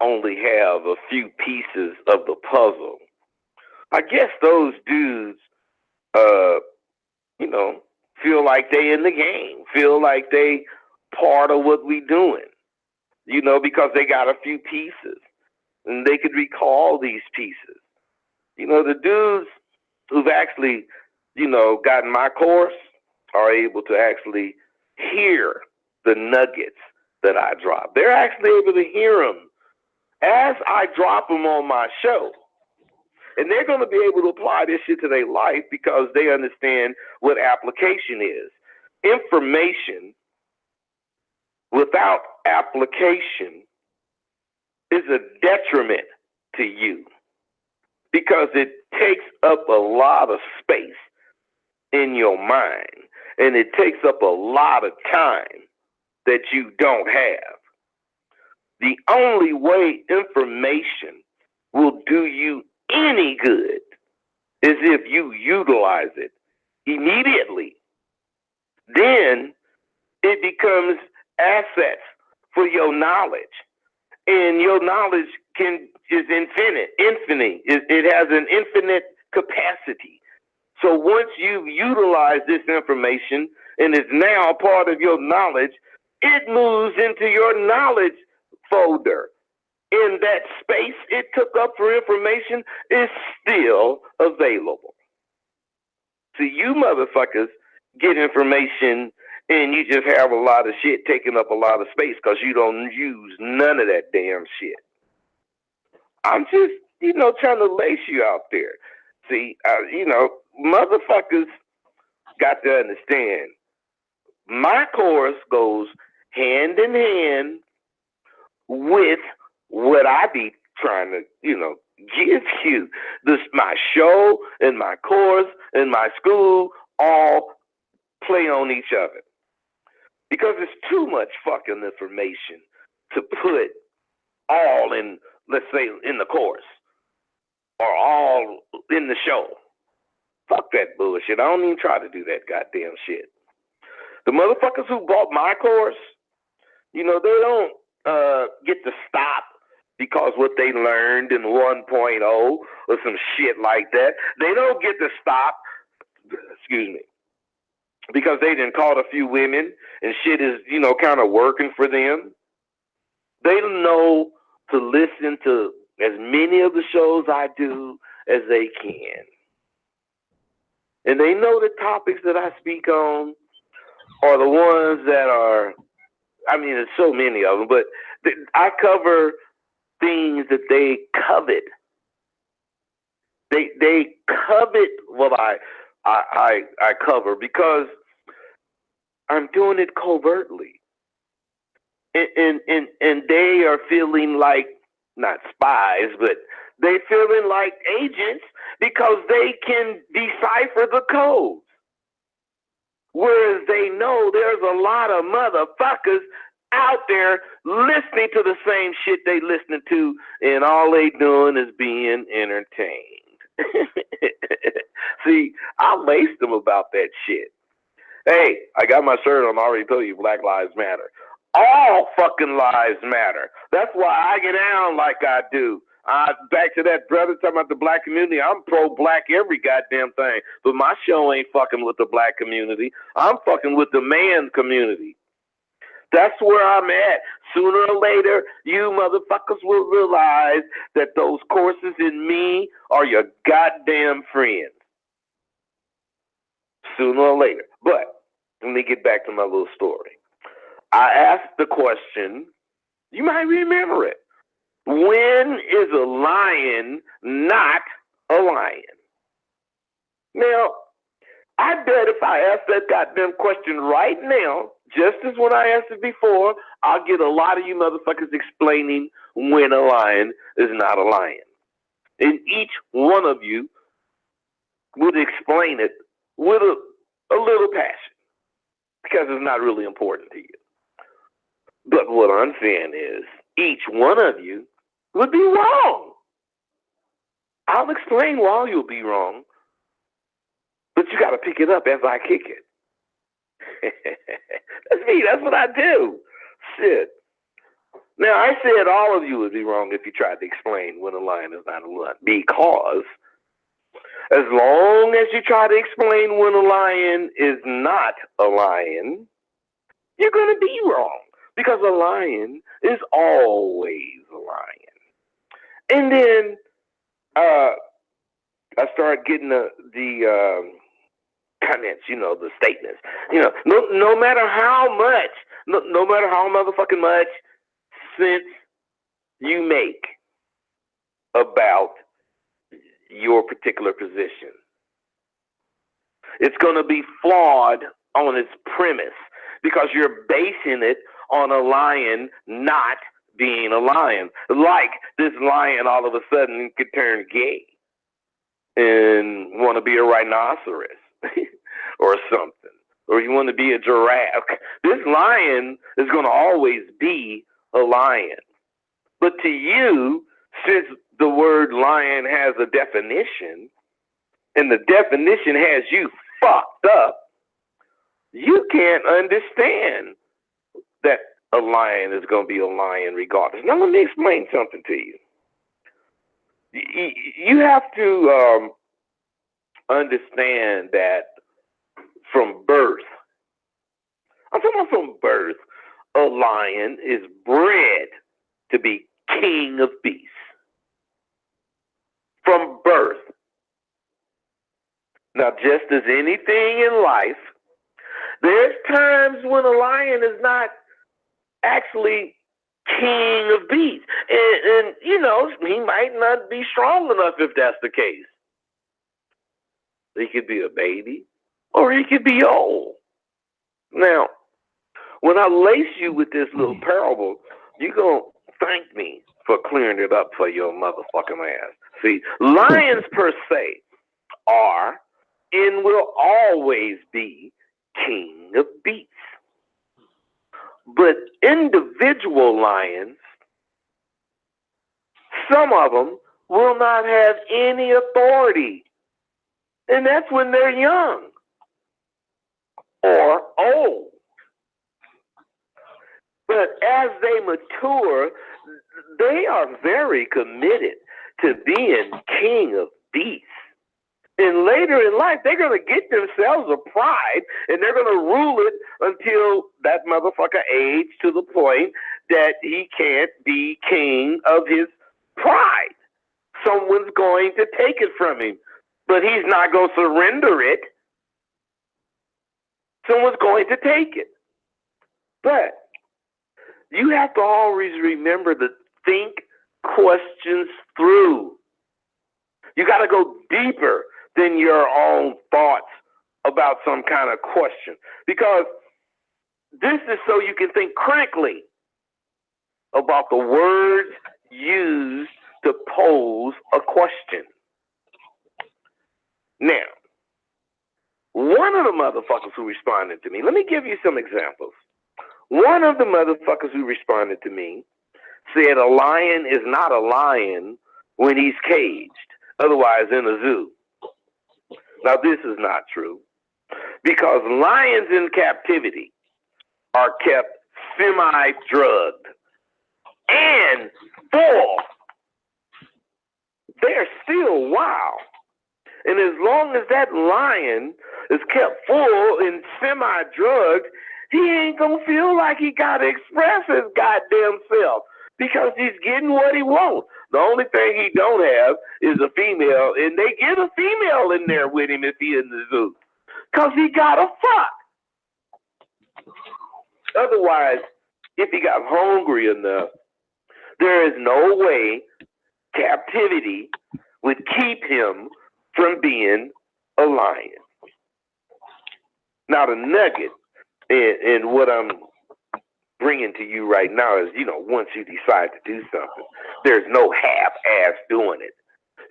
only have a few pieces of the puzzle, I guess those dudes, feel like they in the game, feel like they part of what we doing, because they got a few pieces and they could recall these pieces. The dudes who've actually, gotten my course are able to actually hear the nuggets that I drop. They're actually able to hear them as I drop them on my show. And they're going to be able to apply this shit to their life because they understand what application is. Information without application is a detriment to you because it takes up a lot of space in your mind and it takes up a lot of time that you don't have. The only way information will do you any good is if you utilize it immediately. Then it becomes assets for your knowledge. And your knowledge is infinite. It has an infinite capacity. So once you've utilized this information and it's now part of your knowledge, it moves into your knowledge folder. In that space it took up for information is still available. So you motherfuckers get information and you just have a lot of shit taking up a lot of space because you don't use none of that damn shit. I'm just, trying to lace you out there. See, motherfuckers got to understand my course goes hand in hand with what I be trying to, give you. My show and my course and my school all play on each other. Because it's too much fucking information to put all in, let's say, in the course or all in the show. Fuck that bullshit. I don't even try to do that goddamn shit. The motherfuckers who bought my course, they don't get to stop because what they learned in 1.0 or some shit like that. They don't get to stop, because they done caught a few women and shit is, kind of working for them. They know to listen to as many of the shows I do as they can. And they know the topics that I speak on are the ones that are, there's so many of them, but I cover things that they covet. They covet what I cover because I'm doing it covertly. And they are feeling like, not spies, but they feeling like agents because they can decipher the codes. Whereas they know there's a lot of motherfuckers out there listening to the same shit they listening to, and all they doing is being entertained. See, I laced them about that shit. Hey, I got my shirt on. I already told you Black Lives Matter. All fucking lives matter. That's why I get down like I do. Back to that brother talking about the black community. I'm pro-black every goddamn thing. But my show ain't fucking with the black community. I'm fucking with the man community. That's where I'm at. Sooner or later, you motherfuckers will realize that those courses in me are your goddamn friends. Sooner or later. But let me get back to my little story. I asked the question, you might remember it. When is a lion not a lion? Now, I bet if I ask that goddamn question right now, just as when I asked it before, I'll get a lot of you motherfuckers explaining when a lion is not a lion. And each one of you would explain it with a little passion because it's not really important to you. But what I'm saying is each one of you would be wrong. I'll explain why you'll be wrong, but you got to pick it up as I kick it. That's me. That's what I do. Shit. Now, I said all of you would be wrong if you tried to explain when a lion is not a lion, because as long as you try to explain when a lion is not a lion, you're going to be wrong, because a lion is always a lion. And then I started getting the comments, the statements. No matter how much, no matter how motherfucking much sense you make about your particular position, it's going to be flawed on its premise because you're basing it on a lion not being a lion. Like this lion all of a sudden could turn gay and want to be a rhinoceros or something, or you want to be a giraffe. This lion is going to always be a lion. But to you, since the word lion has a definition, and the definition has you fucked up, you can't understand that a lion is going to be a lion regardless. Now, let me explain something to you. You have to understand that from birth, I'm talking about from birth, a lion is bred to be king of beasts. From birth. Now, just as anything in life, there's times when a lion is not actually king of beasts. And he might not be strong enough if that's the case. He could be a baby or he could be old. Now, when I lace you with this little parable, you're going to thank me for clearing it up for your motherfucking ass. See, lions per se are and will always be king of beasts. But individual lions, some of them will not have any authority. And that's when they're young or old. But as they mature, they are very committed to being king of beasts. And later in life, they're going to get themselves a pride, and they're going to rule it until that motherfucker age to the point that he can't be king of his pride. Someone's going to take it from him, but he's not going to surrender it. Someone's going to take it. But you have to always remember to think questions through. You got to go deeper than your own thoughts about some kind of question, because this is so you can think critically about the words used to pose a question. Now, one of the motherfuckers who responded to me, let me give you some examples. One of the motherfuckers who responded to me said a lion is not a lion when he's caged, otherwise in a zoo. Now, this is not true, because lions in captivity are kept semi-drugged and full. They're still wild. And as long as that lion is kept full and semi-drugged, he ain't going to feel like he got to express his goddamn self, because he's getting what he wants. The only thing he don't have is a female, and they get a female in there with him if he in the zoo, because he got to fuck. Otherwise, if he got hungry enough, There is no way captivity would keep him from being a lion. Now the nugget and what I'm bringing to you right now is, once you decide to do something, there's no half-ass doing it.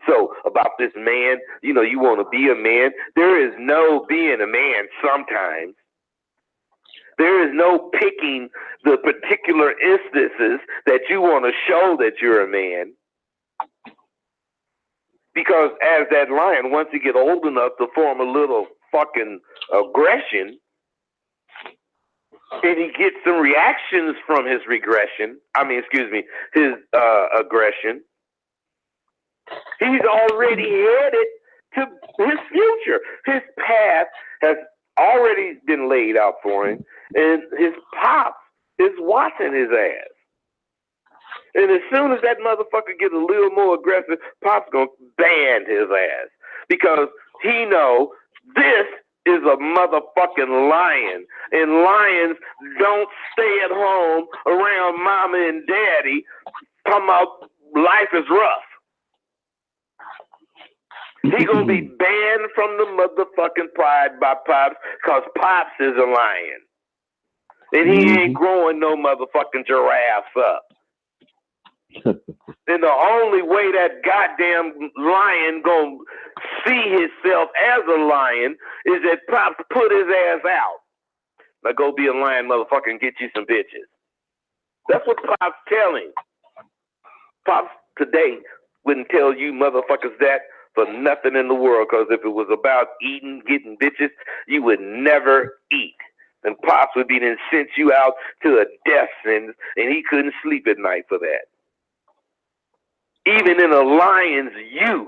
So about this man, you want to be a man. There is no being a man sometimes. There is no picking the particular instances that you want to show that you're a man. Because as that lion, once he get old enough to form a little fucking aggression, and he gets some reactions from his aggression, he's already headed to his future. His path has already been laid out for him, and his pops is watching his ass. And as soon as that motherfucker gets a little more aggressive, Pop's gonna ban his ass because he know this is a motherfucking lion, and lions don't stay at home around mama and daddy talking about life is rough. He gonna be banned from the motherfucking pride by Pops because Pops is a lion. And he ain't growing no motherfucking giraffes up. And the only way that goddamn lion gonna see himself as a lion is that Pops put his ass out. Now go be a lion, motherfucker, and get you some bitches. That's what Pops telling. Pops today wouldn't tell you motherfuckers that for nothing in the world, because if it was about eating, getting bitches, you would never eat. And Pops would be then sent you out to a death sentence, and he couldn't sleep at night for that. Even in a lion's youth,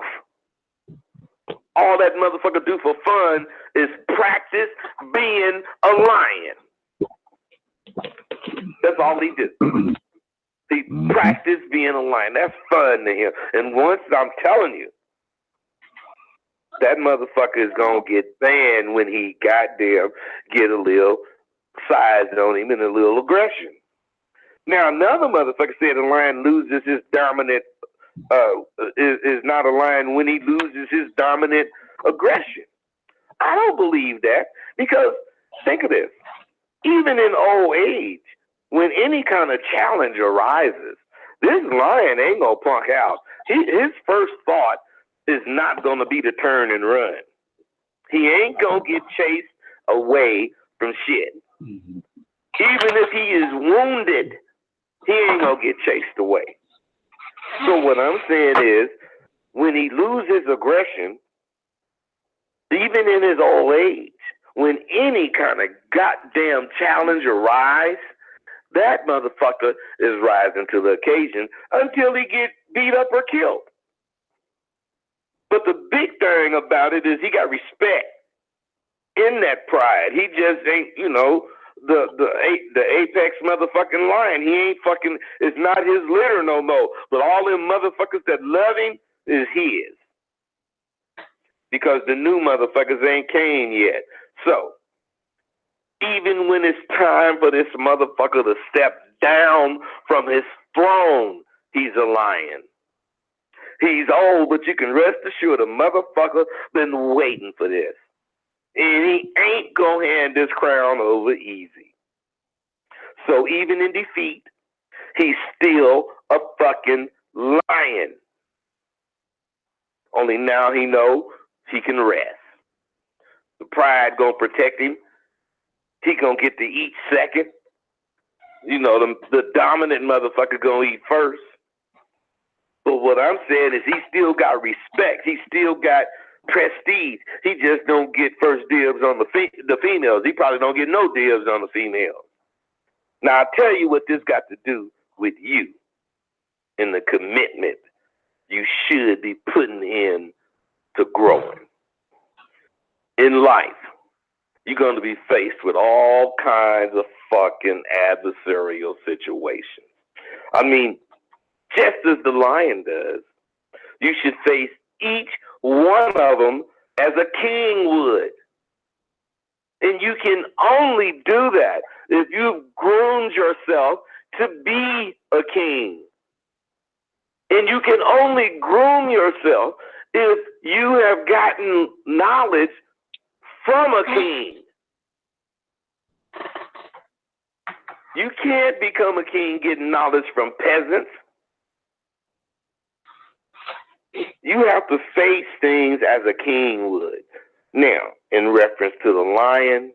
all that motherfucker do for fun is practice being a lion. That's all he do. He practice being a lion. That's fun to him. And once, I'm telling you, that motherfucker is gonna get banned when he goddamn get a little size on him and a little aggression. Now another motherfucker said a lion loses his dominant is not a lion when he loses his dominant aggression. I don't believe that, because think of this. Even in old age, when any kind of challenge arises, this lion ain't gonna punk out. His first thought is not gonna be to turn and run. He ain't gonna get chased away from shit. Even if he is wounded, he ain't gonna get chased away. So what I'm saying is, when he loses aggression, even in his old age, when any kind of goddamn challenge arises, that motherfucker is rising to the occasion until he gets beat up or killed. But the big thing about it is he got respect in that pride. He just ain't, the apex motherfucking lion. He ain't fucking, it's not his litter no more. But all them motherfuckers that love him is his. Because the new motherfuckers ain't came yet. So, even when it's time for this motherfucker to step down from his throne, he's a lion. He's old, but you can rest assured the motherfucker been waiting for this. And he ain't gonna hand this crown over easy. So even in defeat, he's still a fucking lion. Only now he know he can rest. The pride gonna protect him. He gonna get to eat second. The dominant motherfucker gonna eat first. But what I'm saying is he still got respect. He still got prestige. He just don't get first dibs on the females. He probably don't get no dibs on the females. Now, I'll tell you what this got to do with you and the commitment you should be putting in to growing. In life, you're going to be faced with all kinds of fucking adversarial situations. I mean, just as the lion does, you should face each one of them as a king would. And you can only do that if you've groomed yourself to be a king. And you can only groom yourself if you have gotten knowledge from a king. You can't become a king getting knowledge from peasants. You have to face things as a king would. Now, in reference to the lion,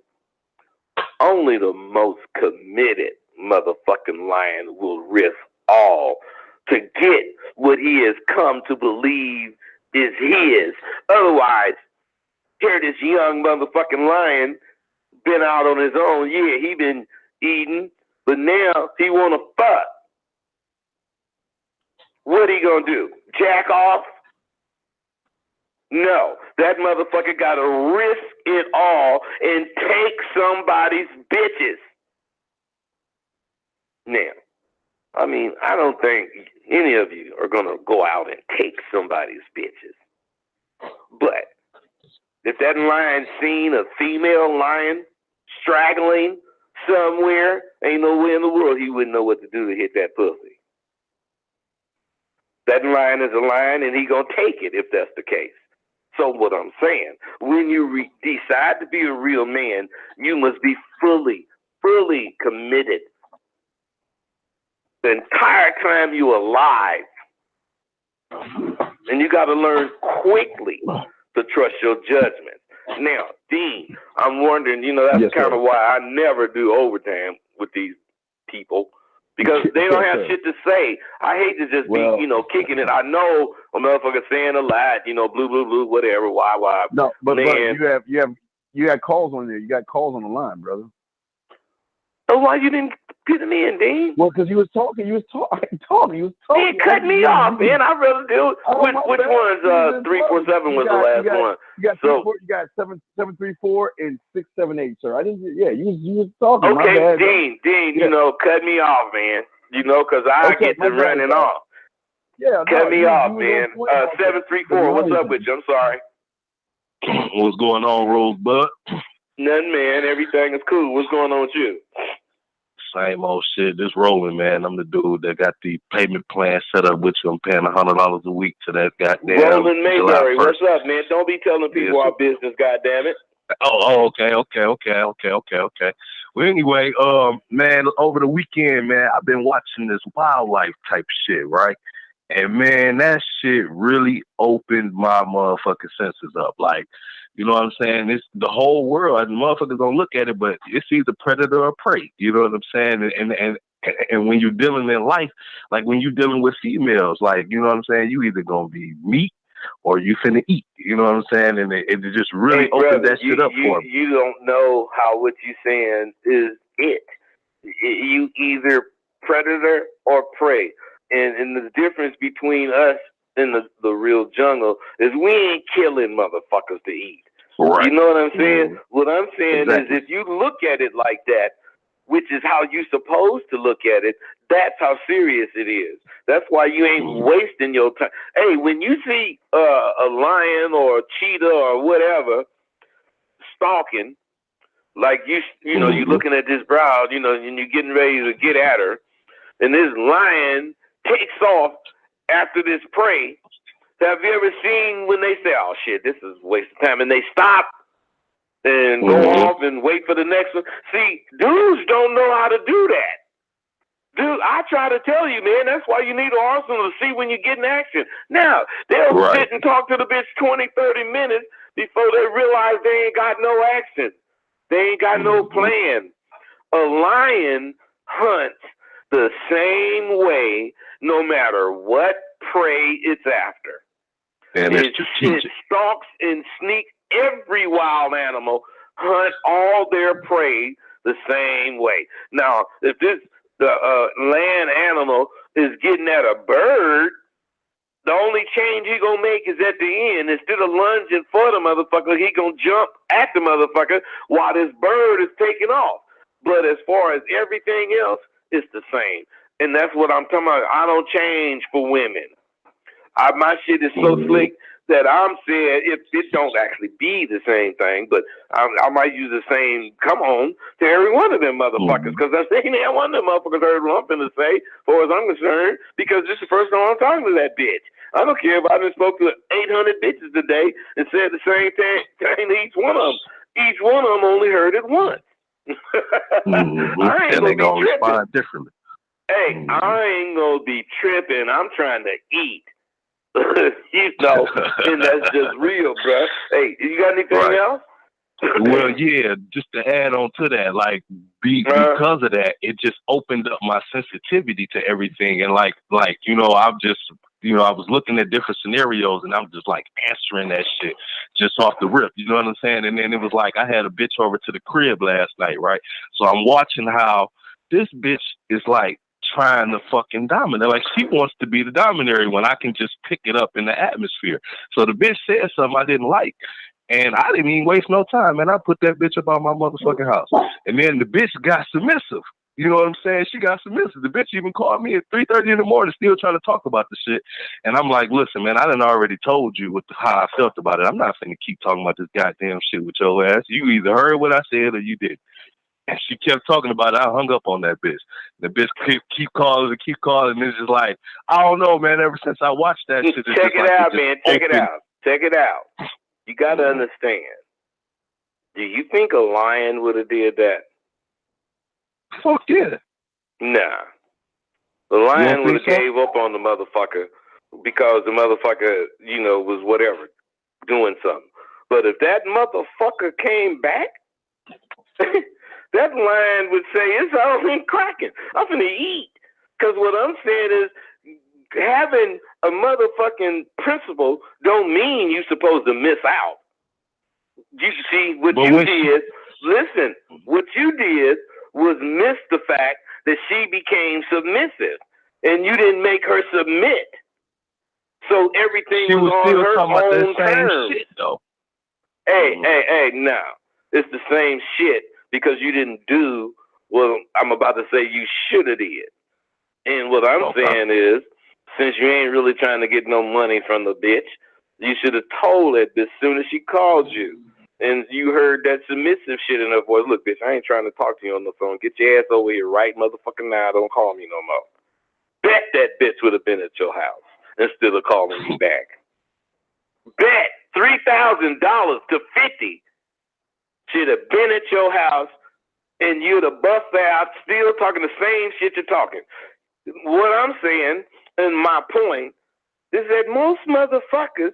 only the most committed motherfucking lion will risk all to get what he has come to believe is his. Otherwise, here this young motherfucking lion been out on his own. Yeah, he been eating, but now he want to fuck. What he gonna do? Jack off? No, that motherfucker gotta risk it all and take somebody's bitches. Now, I mean, I don't think any of you are gonna go out and take somebody's bitches. But if that lion seen a female lion straggling somewhere, ain't nowhere in the world he wouldn't know what to do to hit that pussy. That lion is a lion, and he gonna take it if that's the case. So what I'm saying, when you decide to be a real man, you must be fully committed. The entire time you're alive. And you got to learn quickly to trust your judgment. Now, Dean, I'm wondering, that's kind of why I never do overtime with these people. Because they don't have shit to say. I hate to just be, kicking it. I know a motherfucker saying a lot, blue, blue, blue, whatever, why. No, but you had calls on there. You got calls on the line, brother. So why you didn't get him in, Dean? Well, because you was talking. You cut me off, man. I'd rather do which ones? 347 was the last one. You got 734 and 678, sir. I didn't. Yeah, you was talking. Okay, my bad, Dean, cut me off, man. Because I get to running off. Yeah, cut me off, man. 734. What's up with you? I'm sorry. What's going on, Rosebud? Nothing, man. Everything is cool. What's going on with you? Same old shit. Just rolling, man. I'm the dude that got the payment plan set up with you. I'm paying $100 a week to that goddamn. Roland Mayberry, what's up, man? Don't be telling people our business, goddammit. Okay. Well, anyway, man, over the weekend, man, I've been watching this wildlife type shit, right? And man, that shit really opened my motherfucking senses up. Like, you know what I'm saying? It's the whole world, and motherfuckers don't look at it, but it's either predator or prey. You know what I'm saying? And when you're dealing in life, like when you're dealing with females, like, you know what I'm saying? You either gonna be meat or you finna eat. You know what I'm saying? And it just really opened that shit up for me. You don't know how what you're saying is it. You either predator or prey. And the difference between us and the real jungle is we ain't killing motherfuckers to eat. Right. You know what I'm saying? What I'm saying is if you look at it like that, which is how you're supposed to look at it, that's how serious it is. That's why you ain't wasting your time. Hey, when you see a lion or a cheetah or whatever stalking, like you're looking at this brow, and you're getting ready to get at her, and this lion takes off after this prey. Have you ever seen when they say, "Oh shit, this is a waste of time," and they stop and go off and wait for the next one? See, dudes don't know how to do that. Dude, I try to tell you, man, that's why you need an arsenal to see when you get in action. Now, they'll sit and talk to the bitch 20, 30 minutes before they realize they ain't got no action. They ain't got no plan. A lion hunts the same way no matter what prey it's after. And it stalks and sneaks. Every wild animal hunt all their prey the same way. Now, if the land animal is getting at a bird, the only change he gonna make is at the end. Instead of lunging for the motherfucker, he gonna jump at the motherfucker while this bird is taking off. But as far as everything else, it's the same. And that's what I'm talking about. I don't change for women. My shit is so slick that I'm saying it don't actually be the same thing, but I might use the same come on to every one of them motherfuckers, because I ain't that one of them motherfuckers heard what I'm finna say, as far as I'm concerned, because this is the first time I'm talking to that bitch. I don't care if I done spoke to 800 bitches today and said the same thing to each one of them. Each one of them only heard it once. I ain't gonna be tripping. Differently. Hey, I ain't gonna be tripping. I'm trying to eat. You know, and that's just real, bro. Hey, you got anything else? Well, yeah, just to add on to that, like because of that, it just opened up my sensitivity to everything, and like you know, I was looking at different scenarios, and I'm just like answering that shit just off the rip. You know what I'm saying? And then it was like I had a bitch over to the crib last night, right? So I'm watching how this bitch is like trying to fucking dominate. Like she wants to be the dominatory when I can just pick it up in the atmosphere. So the bitch said something I didn't like. And I didn't even waste no time, man. I put that bitch up on my motherfucking house. And then the bitch got submissive. You know what I'm saying? She got submissive. The bitch even called me at 3:30 in the morning still trying to talk about the shit. And I'm like, listen, man, I done already told you how I felt about it. I'm not finna keep talking about this goddamn shit with your ass. You either heard what I said or you didn't. And she kept talking about it. I hung up on that bitch. The bitch keep calling, and it's just like, I don't know, man. Ever since I watched that shit, check it out, man. Check it out. You gotta understand. Do you think a lion would have did that? Fuck yeah. Nah. The lion would have gave up on the motherfucker because the motherfucker, you know, was whatever, doing something. But if that motherfucker came back, that lion would say, it's all been cracking. I'm finna eat. Because what I'm saying is, having a motherfucking principle don't mean you're supposed to miss out. You see, what you did, listen, what you did was miss the fact that she became submissive, and you didn't make her submit. So everything was on her own terms. Shit, though. Hey, no. It's the same shit because you didn't do what I'm about to say you should have did. And what I'm saying is, since you ain't really trying to get no money from the bitch, you should have told it as soon as she called you. And you heard that submissive shit in her voice. Look, bitch, I ain't trying to talk to you on the phone. Get your ass over here right motherfucking now. Don't call me no more. Bet that bitch would have been at your house instead of calling you back. Bet $3,000 to $50 should have been at your house, and you'd have bust out still talking the same shit you're talking. What I'm saying, and my point, is that most motherfuckers,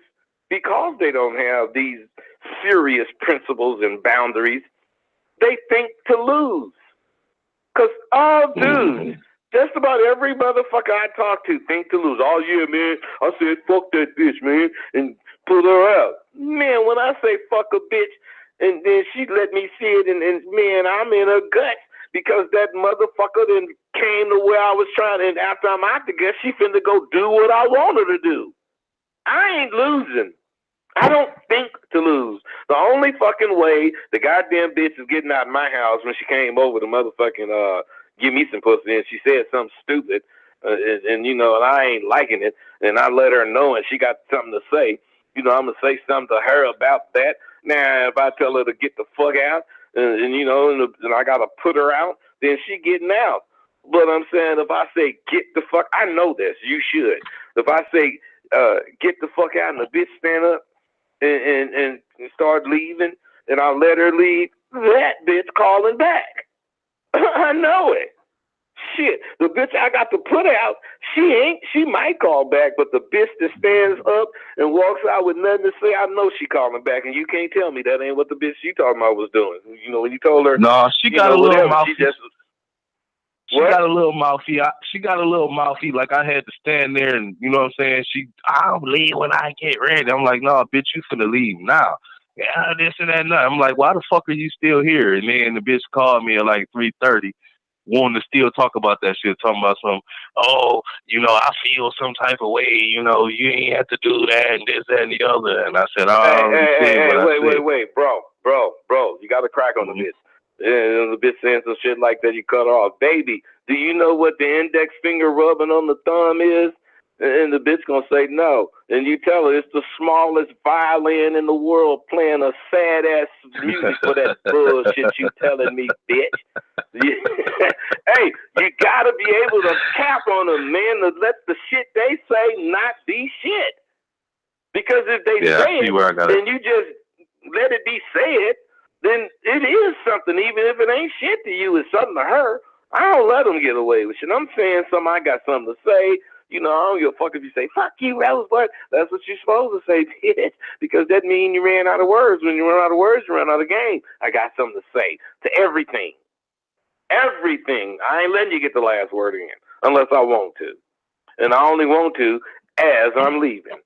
because they don't have these serious principles and boundaries, they think to lose. Because all dudes, just about every motherfucker I talk to think to lose. Oh, yeah, man, I said fuck that bitch, man, and put her out. Man, when I say fuck a bitch, and then she let me see it, and man, I'm in her guts. Because that motherfucker then came to where I was trying, and after I'm out the gut, she finna go do what I want her to do. I ain't losing. I don't think to lose. The only fucking way the goddamn bitch is getting out of my house when she came over to motherfucking give me some pussy, and she said something stupid, and you know, and I ain't liking it, and I let her know, and she got something to say. You know, I'm gonna say something to her about that. Now, if I tell her to get the fuck out, and you know, and I gotta put her out, then she getting out. But I'm saying, if I say get the fuck, I know this. You should. If I say get the fuck out, and the bitch stand up and start leaving, and I let her leave, that bitch calling back. I know it. Shit, the bitch I got to put out, she might call back, but the bitch that stands up and walks out with nothing to say, I know she calling back, and you can't tell me that ain't what the bitch she talking about was doing. You know, when you told her, no, she got a little mouthy. She What? got a little mouthy. She got a little mouthy. Like I had to stand there, and you know what I'm saying. I'll leave when I get ready. I'm like, no, bitch, you finna leave now. Yeah, this and that. And that. I'm like, why the fuck are you still here? And then the bitch called me at like 3:30. Wanting to still talk about that shit, talking about some, oh, you know, I feel some type of way, you know, you ain't have to do that and this, that, and the other. And I said, wait, bro, you got to crack on the bitch. And the bitch saying some shit like that, you cut her off. Baby, do you know what the index finger rubbing on the thumb is? And the bitch gonna say no. And you tell her it's the smallest violin in the world playing a sad ass music for that bullshit you telling me, bitch. Hey, you gotta be able to tap on them, man, to let the shit they say not be shit. Because if they say it, then you just let it be said, then it is something, even if it ain't shit to you, it's something to her. I don't let them get away with shit. I'm saying something, I got something to say. You know, I don't give a fuck if you say, fuck you, Rosebud. That's what you're supposed to say, bitch. Because that means you ran out of words. When you run out of words, you run out of game. I got something to say to everything. Everything. I ain't letting you get the last word in unless I want to. And I only want to as I'm leaving.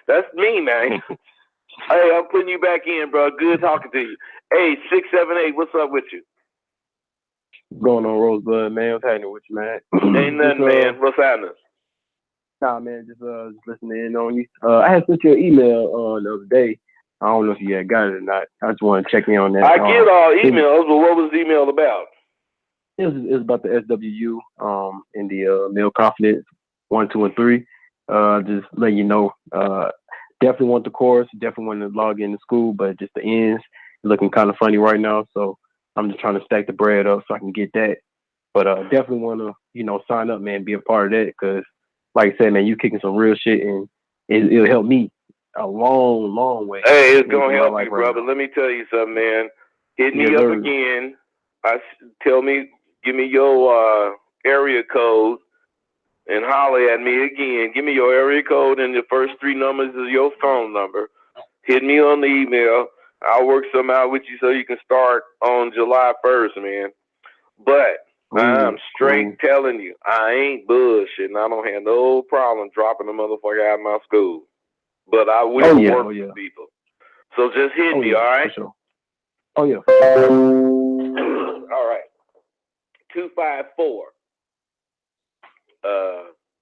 That's me, man. Hey, I'm putting you back in, bro. Good talking to you. Hey, 678, what's up with you? Going on, Rosebud, man. What's happening with you, man? Ain't nothing, man. What's happening? Nah, man, just listening in on you. I had sent you an email the other day. I don't know if you had got it or not. I just want to check in on that. I get all emails, but what was the email about? It was about the SWU in the Male Confidence 1, 2, and 3. Just letting you know, definitely want the course, definitely want to log into school, but just the ends looking kind of funny right now. So I'm just trying to stack the bread up so I can get that. But definitely want to, sign up, man, be a part of that, because like I said, man, you kicking some real shit, and it'll help me a long, long way. Hey, it's going to help you, brother. Let me tell you something, man. Hit me up again. Give me your area code and holler at me again. Give me your area code and the first 3 numbers of your phone number. Hit me on the email. I'll work something out with you so you can start on July 1st, man. But I'm straight telling you, I ain't bullshitting. I don't have no problem dropping the motherfucker out of my school. But I will work with people. So just hit me, all right? For sure. Oh, yeah. All right. 254.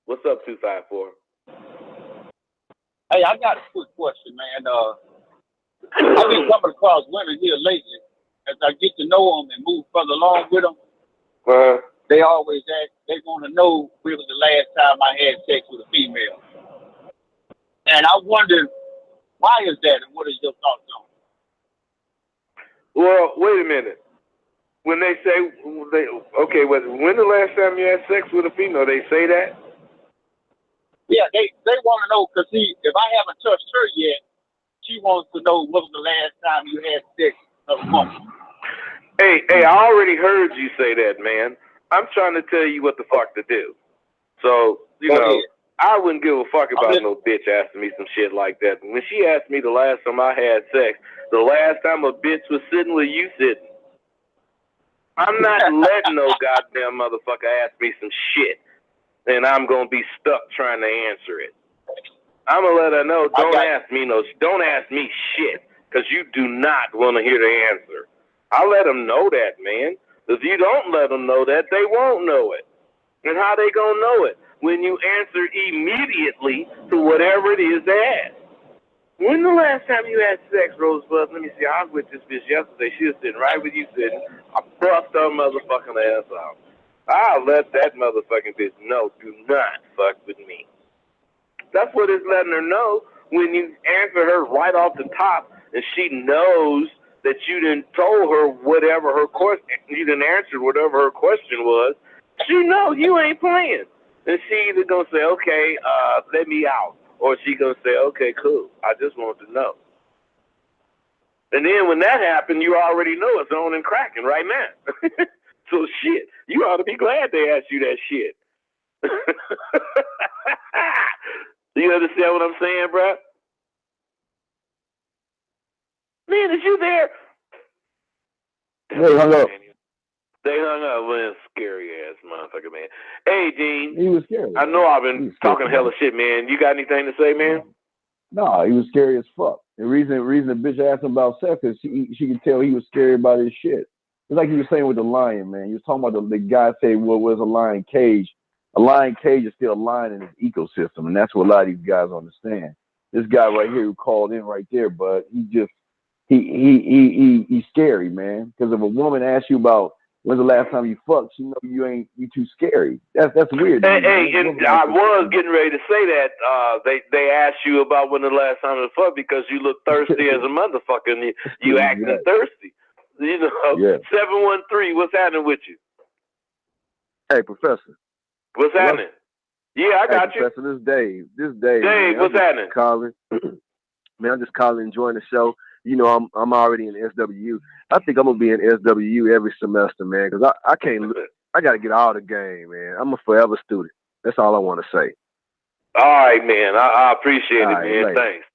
What's up, 254? Hey, I got a quick question, man. I've been coming across women here lately. As I get to know them and move further along with them, they always ask, they want to know when was the last time I had sex with a female. And I wonder, why is that, and what is your thoughts on it? Well, wait a minute. When they say, when the last time you had sex with a female, they say that? Yeah, they want to know, because see, if I haven't touched her yet, she wants to know what was the last time you had sex with a woman. Hey, I already heard you say that, man. I'm trying to tell you what the fuck to do. So, I wouldn't give a fuck about no bitch asking me some shit like that. When she asked me the last time I had sex, the last time a bitch was sitting where you sitting, I'm not letting no goddamn motherfucker ask me some shit, and I'm gonna be stuck trying to answer it. I'm gonna let her know, don't ask me shit, because you do not want to hear the answer. I let them know that, man. If you don't let them know that, they won't know it. And how they gonna know it? When you answer immediately to whatever it is they ask. When the last time you had sex, Rosebud? Let me see. I was with this bitch yesterday. She was sitting right where you sitting. I bust her motherfucking ass out. I'll let that motherfucking bitch know, do not fuck with me. That's what it's letting her know. When you answer her right off the top, and she knows that you didn't told her whatever her question, you didn't answer whatever her question was, she knows you ain't playing. And she either gonna say, okay, let me out. Or she gonna say, okay, cool. I just wanted to know. And then when that happened, you already know it's on and cracking right now. So shit, you ought to be glad they asked you that shit. You understand what I'm saying, bro? Man, is you there? They hung up. They hung up. Man, scary ass motherfucker, man. Hey, Dean. He was scary. I know I've been talking hella shit, man. You got anything to say, man? No, he was scary as fuck. The reason the bitch asked him about sex is she could tell he was scary about his shit. It's like you were saying with the lion, man. You was talking about the guy saying, well, was a lion cage? A lion cage is still a lion in his ecosystem, and that's what a lot of these guys understand. This guy right here who called in right there, but he's scary, man. Because if a woman asks you about When's the last time you fucked? You know you too scary. That's weird. Hey, and I was getting ready to say that. They asked you about when the last time you fucked because you look thirsty as a motherfucker and you acting thirsty. You know, 713. What's happening with you? Hey, Professor. What's happening? Yeah, I got you. Professor, this Dave. Dave, man, what's happening? Calling. Man, I'm just calling, enjoying the show. You know, I'm already in SWU. I think I'm gonna be in SWU every semester, man, because I can't. I gotta get out of the game, man. I'm a forever student. That's all I want to say. All right, man. I appreciate it, man. Later. Thanks.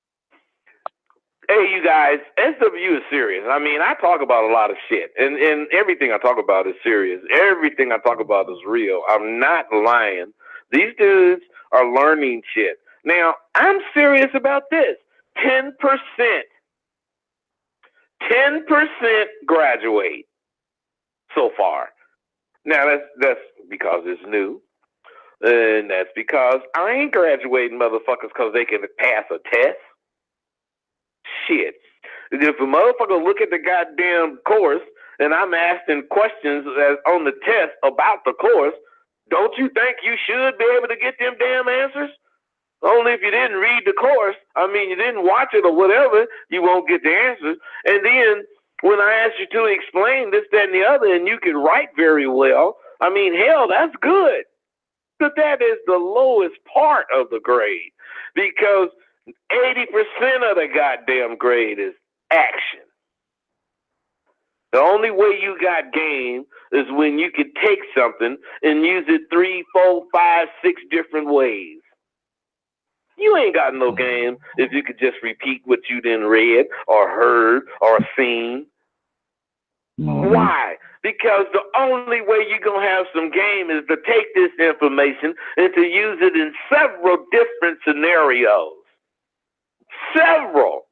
Hey, you guys, SWU is serious. I mean, I talk about a lot of shit, and everything I talk about is serious. Everything I talk about is real. I'm not lying. These dudes are learning shit. Now, I'm serious about this. 10% graduate so far. Now, that's because it's new. And that's because I ain't graduating motherfuckers because they can pass a test. Shit. If a motherfucker look at the goddamn course and I'm asking questions on the test about the course, don't you think you should be able to get them damn answers? Only if you didn't read the course, I mean, you didn't watch it or whatever, you won't get the answers. And then when I ask you to explain this, that, and the other, and you can write very well, I mean, hell, that's good. But that is the lowest part of the grade because 80% of the goddamn grade is action. The only way you got game is when you can take something and use it 3, 4, 5, 6 different ways. You ain't got no game if you could just repeat what you done read or heard or seen. Why? Because the only way you're going to have some game is to take this information and to use it in several different scenarios. Several.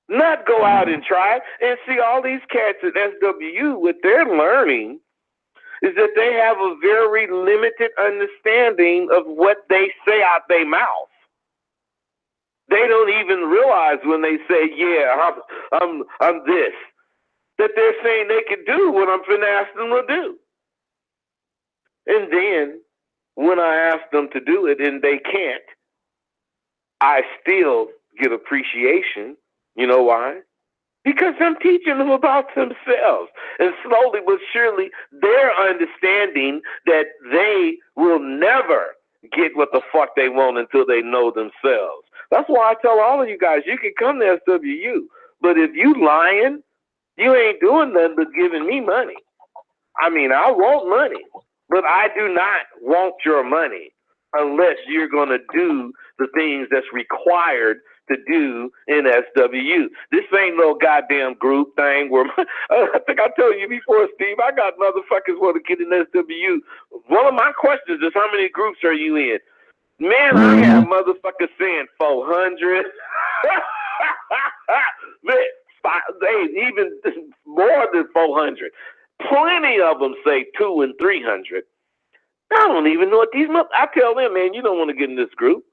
Not go out and try it. And see, all these cats at SWU, what they're learning is that they have a very limited understanding of what they say out their mouth. They don't even realize when they say, yeah, I'm this, that they're saying they can do what I'm finna ask them to do. And then when I ask them to do it and they can't, I still get appreciation. You know why? Because I'm teaching them about themselves. And slowly but surely, they're understanding that they will never get what the fuck they want until they know themselves. That's why I tell all of you guys, you can come to SWU, but if you lying, you ain't doing nothing but giving me money. I mean, I want money, but I do not want your money unless you're going to do the things that's required to do in SWU. This ain't no goddamn group thing where I think I told you before, Steve, I got motherfuckers want to get in SWU. One of my questions is, how many groups are you in? Man, I have motherfuckers saying 400. Even more than 400. Plenty of them say 200 and 300. I don't even know what these I tell them, man, you don't want to get in this group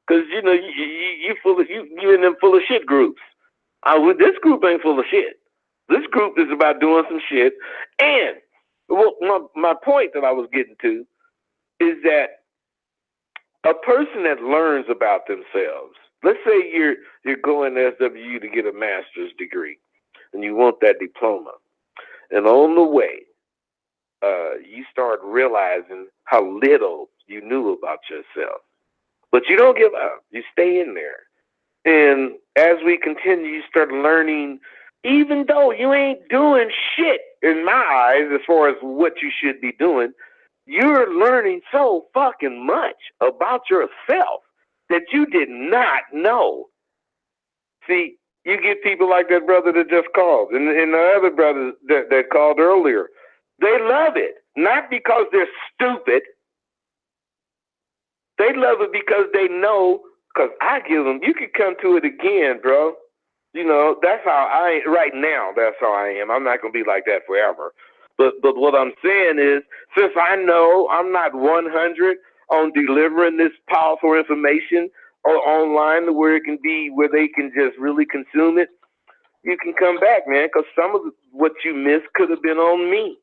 because you know you full of you in them full of shit groups. This group ain't full of shit. This group is about doing some shit. And my point that I was getting to is that a person that learns about themselves. Let's say you're going to SWU to get a master's degree, and you want that diploma, and on the way, you start realizing how little you knew about yourself. But you don't give up. You stay in there. And as we continue, you start learning, even though you ain't doing shit, in my eyes, as far as what you should be doing, you're learning so fucking much about yourself that you did not know. See, you get people like that brother that just called, and the other brother that called earlier. They love it, not because they're stupid. They love it because they know, because I give them, you can come to it again, bro. You know, that's how right now, that's how I am. I'm not going to be like that forever. But what I'm saying is, since I know I'm not 100 on delivering this powerful information or online to where it can be, where they can just really consume it, you can come back, man, because some of what you missed could have been on me.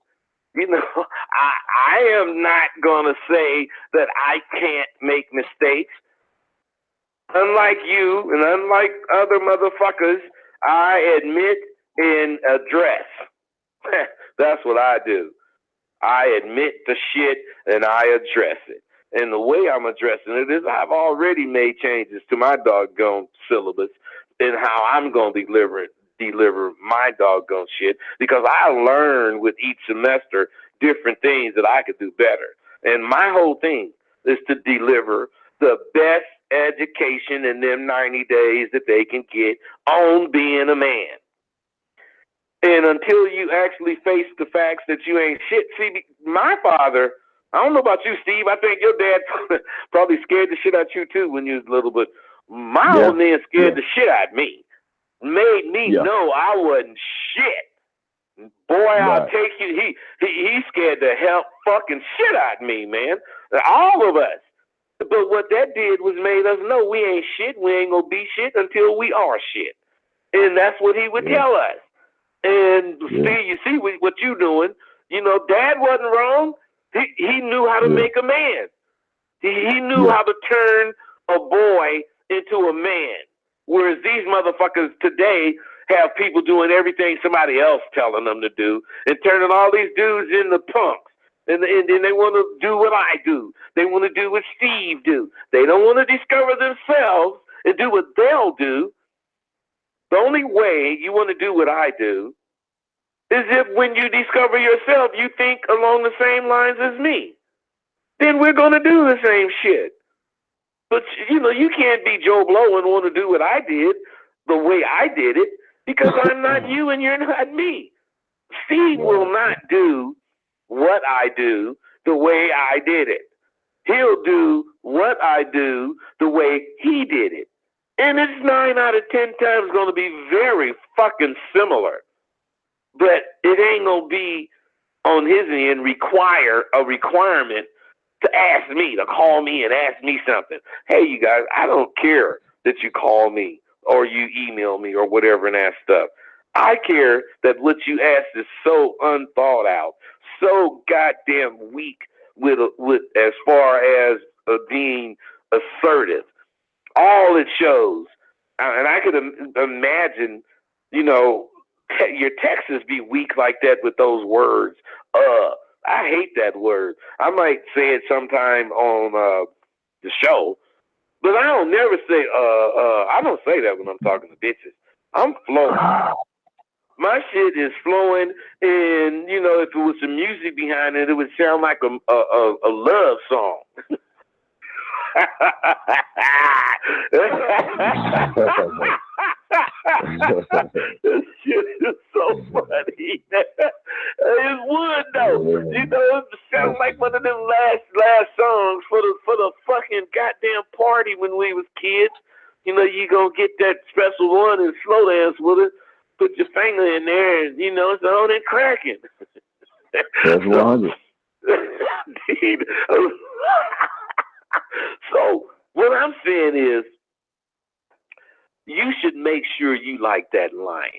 You know, I am not gonna say that I can't make mistakes. Unlike you and unlike other motherfuckers, I admit and address. That's what I do. I admit the shit and I address it. And the way I'm addressing it is I've already made changes to my doggone syllabus and how I'm going to deliver my doggone shit, because I learn with each semester different things that I could do better. And my whole thing is to deliver the best education in them 90 days that they can get on being a man. And until you actually face the facts that you ain't shit. See, my father, I don't know about you, Steve. I think your dad probably scared the shit out of you too when you was little, but my old man scared the shit out of me. Made me know I wasn't shit. Boy, I'll take you. He scared the hell fucking shit out of me, man. All of us. But what that did was made us know we ain't shit. We ain't gonna be shit until we are shit. And that's what he would tell us. And Steve, you see what you doing. You know, Dad wasn't wrong. He knew how to make a man. He knew how to turn a boy into a man. Whereas these motherfuckers today have people doing everything somebody else telling them to do and turning all these dudes into punks. And then they want to do what I do. They want to do what Steve do. They don't want to discover themselves and do what they'll do. The only way you want to do what I do is if when you discover yourself, you think along the same lines as me. Then we're going to do the same shit. But, you know, you can't be Joe Blow and want to do what I did the way I did it, because I'm not you and you're not me. Steve will not do what I do the way I did it. He'll do what I do the way he did it. And it's 9 out of 10 times going to be very fucking similar. But it ain't going to be on his end a requirement to ask me, to call me and ask me something. Hey, you guys, I don't care that you call me or you email me or whatever and ask stuff. I care that what you ask is so unthought out, so goddamn weak with as far as being assertive. All it shows, and I could imagine, you know, your texts be weak like that with those words. I hate that word. I might say it sometime on the show, but I don't never say I don't say that when I'm talking to bitches. I'm flowing. My shit is flowing, and you know, if it was some music behind it, it would sound like a love song. This shit is so funny. It would though. You know, it sounds like one of them last songs for the fucking goddamn party when we was kids. You know, you gonna get that special one and slow dance with it. Put your finger in there, and you know it's on and cracking. That's 100. So what I'm saying is, you should make sure you like that lion,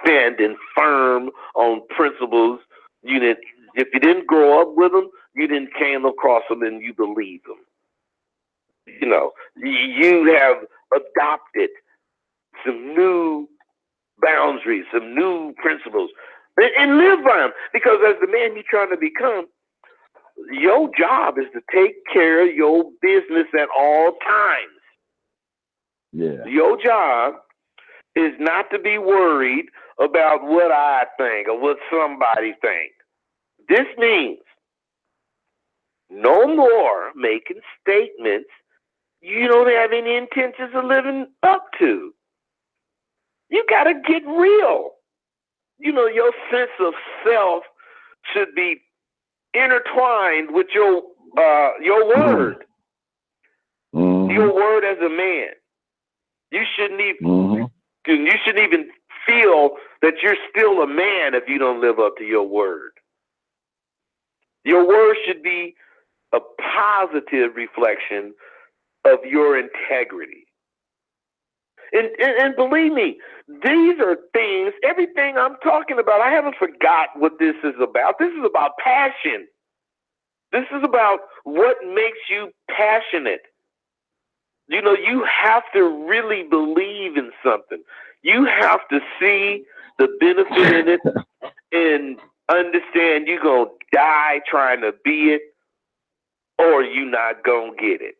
standing firm on principles. If you didn't grow up with them, you didn't came across them and you believe them. You know, you have adopted some new boundaries, some new principles, and live by them. Because as the man you're trying to become, your job is to take care of your business at all times. Yeah. Your job is not to be worried about what I think or what somebody thinks. This means no more making statements you don't have any intentions of living up to. You got to get real. You know, your sense of self should be intertwined with your word. Mm-hmm. Your word as a man. You shouldn't even feel that you're still a man if you don't live up to your word. Your word should be a positive reflection of your integrity. And believe me, these are things, everything I'm talking about, I haven't forgot what this is about. This is about passion. This is about what makes you passionate. You know, you have to really believe in something. You have to see the benefit in it and understand you're going to die trying to be it, or you not going to get it.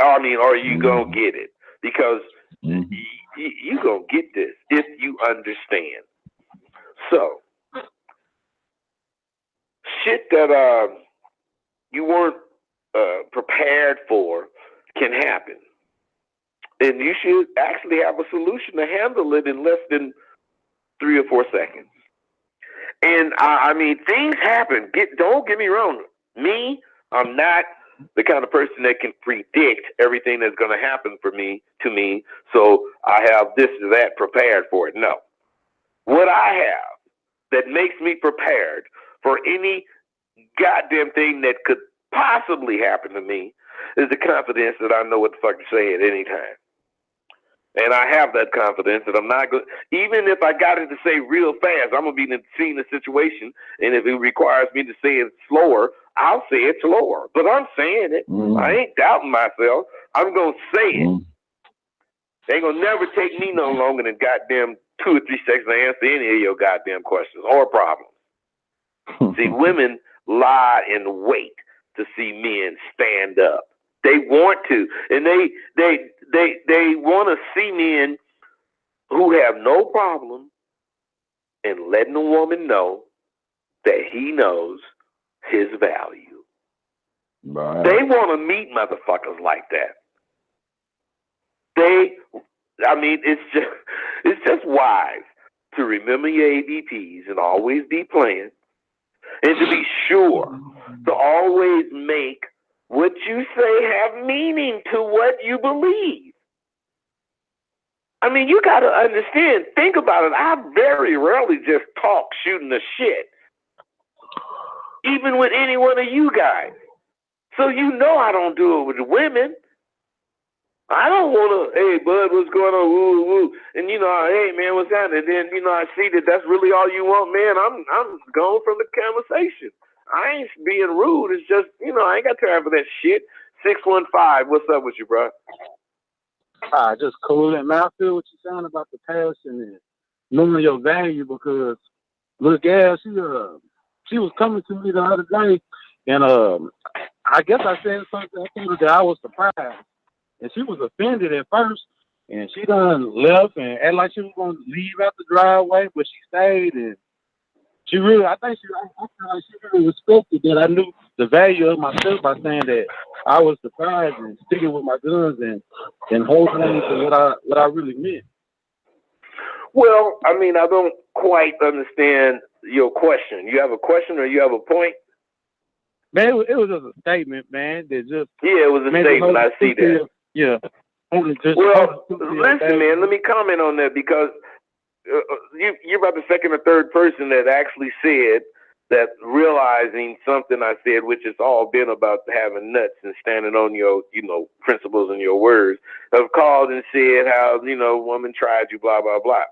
Or you going to get it. Because you going to get this if you understand. So, shit that you weren't prepared for can happen. And you should actually have a solution to handle it in less than 3 or 4 seconds. And I mean, things happen. Don't get me wrong. Me, I'm not the kind of person that can predict everything that's going to happen to me. So I have this or that prepared for it. No. What I have that makes me prepared for any goddamn thing that could possibly happen to me is the confidence that I know what the fuck to say at any time. And I have that confidence that I'm not going to, even if I got it to say real fast, I'm going to be seeing the situation. And if it requires me to say it slower, I'll say it slower. But I'm saying it. I ain't doubting myself. I'm going to say it. They ain't going to never take me no longer than goddamn 2 or 3 seconds to answer any of your goddamn questions or problems. See, women lie in wait to see men stand up. They want to, and they want to see men who have no problem in letting a woman know that he knows his value. Right. They want to meet motherfuckers like that. It's just wise to remember your ABPs and always be playing, and to be sure to always make what you say have meaning to what you believe. I mean, you got to understand, think about it. I very rarely just talk shooting the shit, even with any one of you guys. So you know I don't do it with women. I don't want to, hey, bud, what's going on? Woo, woo. And, hey, man, what's happening? And then, I see that that's really all you want, man. I'm gone from the conversation. I ain't being rude. It's just, I ain't got time for that shit. 615, what's up with you, bro? Just cool. And man, I feel what you're saying about the passion and knowing your value, because little gal, she was coming to me the other day, and I guess I said something that I was surprised. And she was offended at first, and she done left and acted like she was going to leave out the driveway, but she stayed, and I feel like she really respected that I knew the value of myself by saying that I was surprised and sticking with my guns and holding on to what I really meant. Well, I mean, I don't quite understand your question. You have a question or you have a point? Man, it was just a statement, man. It was a statement. I see that. Yeah. Well, listen, man, let me comment on that, because you're about the second or third person that actually said that, realizing something I said, which has all been about having nuts and standing on your, principles and your words, have called and said how, woman tried you, blah, blah, blah.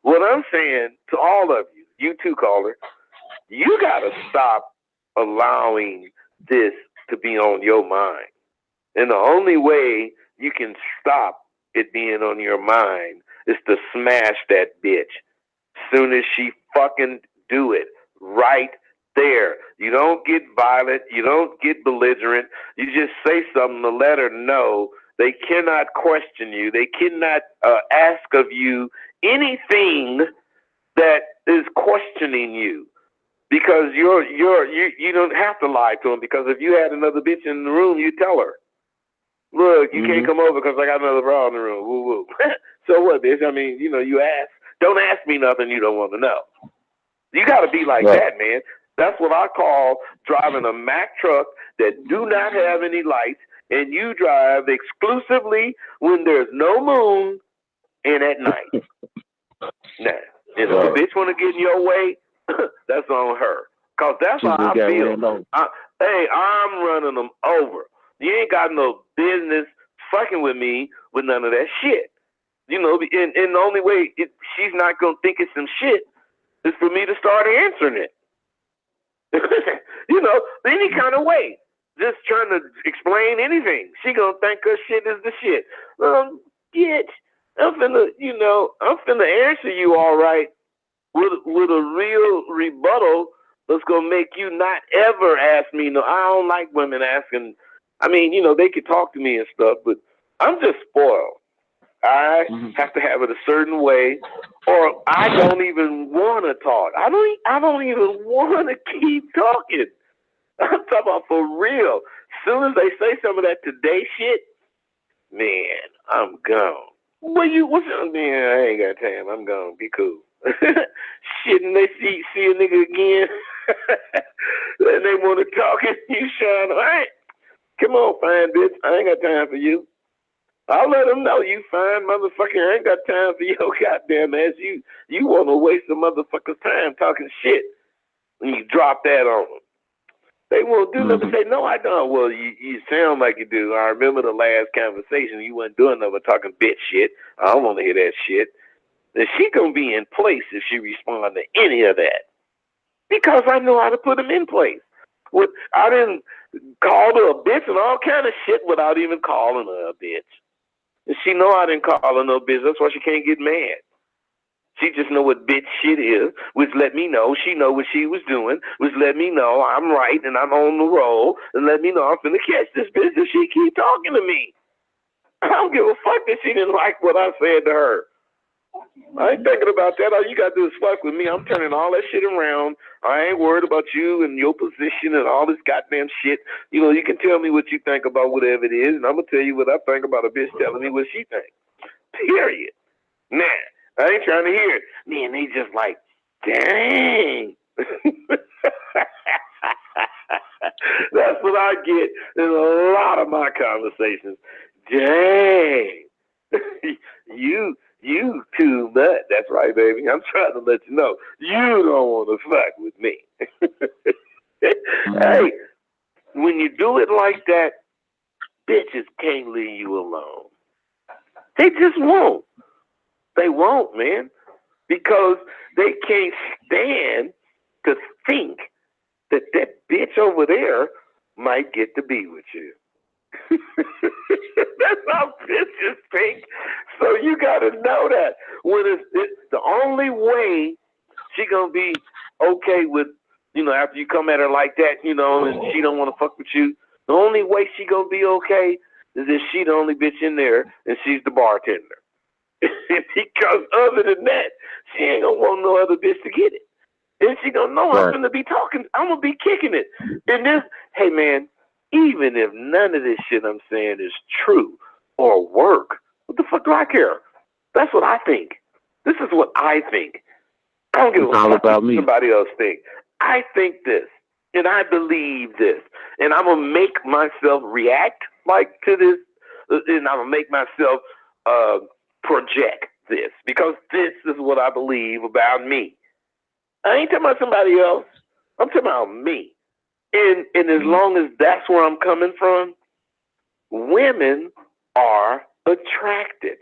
What I'm saying to all of you, you too, caller, you got to stop allowing this to be on your mind. And the only way you can stop it being on your mind is to smash that bitch soon as she fucking do it right there. You don't get violent. You don't get belligerent. You just say something to let her know they cannot question you. They cannot ask of you anything that is questioning you, because you don't have to lie to them, because if you had another bitch in the room, you tell her, look, you can't come over because I got another bra in the room. Woo woo. So what, bitch? I mean, you ask. Don't ask me nothing you don't want to know. You got to be like that, man. That's what I call driving a Mack truck that do not have any lights, and you drive exclusively when there's no moon and at night. Now, if the bitch want to get in your way, that's on her. Because that's how I feel. I'm running them over. You ain't got no business fucking with me with none of that shit. You know, and the only way she's not gonna think it's some shit is for me to start answering it. You know, any kind of way. Just trying to explain anything. She gonna think her shit is the shit. Bitch, I'm finna answer you all right with a real rebuttal that's gonna make you not ever ask me. No, I don't like women asking. I mean, you know, they could talk to me and stuff, but I'm just spoiled. I have to have it a certain way, or I don't even want to talk. I don't even want to keep talking. I'm talking about for real. As soon as they say some of that today shit, man, I'm gone. Man, I ain't got time. I'm gone. Be cool. Shit, and they see a nigga again, and they want to talk, and you shine. All right, come on, fine bitch. I ain't got time for you. I'll let them know you fine motherfucker. I ain't got time for your goddamn ass. You want to waste a motherfucker's time talking shit, and you drop that on them. They won't do nothing. Say, no, I don't. Well, you sound like you do. I remember the last conversation. You wasn't doing nothing but talking bitch shit. I don't want to hear that shit. And she gonna be in place if she respond to any of that, because I know how to put them in place. I didn't call her a bitch and all kind of shit without even calling her a bitch. And she know I didn't call her no bitch. That's why she can't get mad. She just know what bitch shit is, which let me know she know what she was doing, which let me know I'm right and I'm on the roll, and let me know I'm finna catch this bitch if she keep talking to me. I don't give a fuck that she didn't like what I said to her. I ain't thinking about that. All you gotta do is fuck with me. I'm turning all that shit around. I ain't worried about you and your position and all this goddamn shit. You know, you can tell me what you think about whatever it is, and I'm gonna tell you what I think about a bitch telling me what she thinks. Period. Nah, I ain't trying to hear it. Man, they just like, dang. That's what I get in a lot of my conversations. Dang. You too much. That's right, baby. I'm trying to let you know you don't want to fuck with me. Hey, when you do it like that, bitches can't leave you alone. They just won't. They won't, man, because they can't stand to think that bitch over there might get to be with you. That's how bitches think. So you gotta know that when it's the only way she gonna be okay with, you know, after you come at her like that, you know, and she don't want to fuck with you. The only way she gonna be okay is if she the only bitch in there and she's the bartender. Because other than that, she ain't gonna want no other bitch to get it. And she gonna know I'm gonna be talking. I'm gonna be kicking it. And this, hey man. Even if none of this shit I'm saying is true or work, what the fuck do I care? That's what I think. This is what I think. I don't give a fuck what somebody else think. I think this, and I believe this, and I'm gonna make myself react like to this, and I'm gonna make myself project this, because this is what I believe about me. I ain't talking about somebody else. I'm talking about me. And as long as that's where I'm coming from, women are attracted.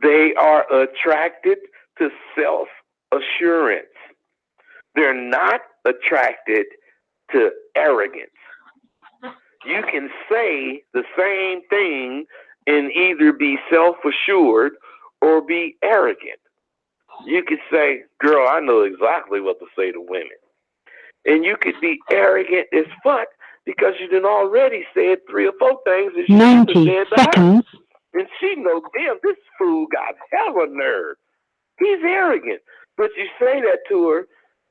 They are attracted to self-assurance. They're not attracted to arrogance. You can say the same thing and either be self-assured or be arrogant. You could say, girl, I know exactly what to say to women. And you could be arrogant as fuck because you done already said 3 or 4 things that you 90 said to seconds. her. And she knows, damn, this fool got hella nerve. He's arrogant. But you say that to her,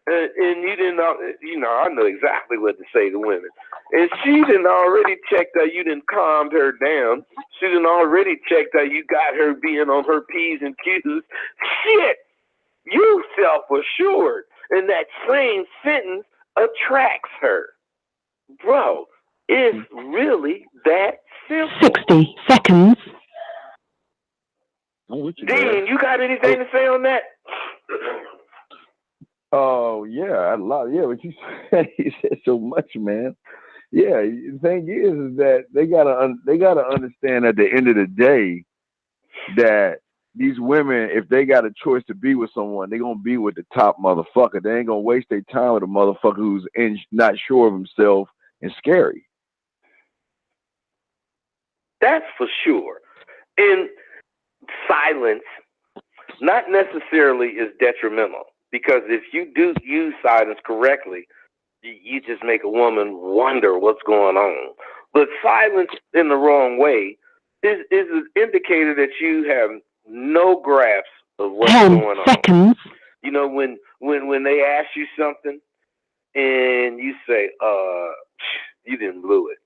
and you didn't know, I know exactly what to say to women. And she done already checked that you done calmed her down. She done already checked that you got her being on her P's and Q's. Shit, you self-assured. And that same sentence attracts her. Bro, it's really that simple. 60 seconds. Dean, you got anything to say on that? Oh yeah, a lot. Yeah, what you said, you said so much, man. Yeah, the thing is that they gotta understand at the end of the day that these women, if they got a choice to be with someone, they gonna be with the top motherfucker. They ain't gonna waste their time with a motherfucker who's not sure of himself and scary. That's for sure. And silence not necessarily is detrimental, because if you do use silence correctly, you just make a woman wonder what's going on. But silence in the wrong way is an indicator that you have no grasp of what's going on. You know, when they ask you something and you say, you didn't blew it.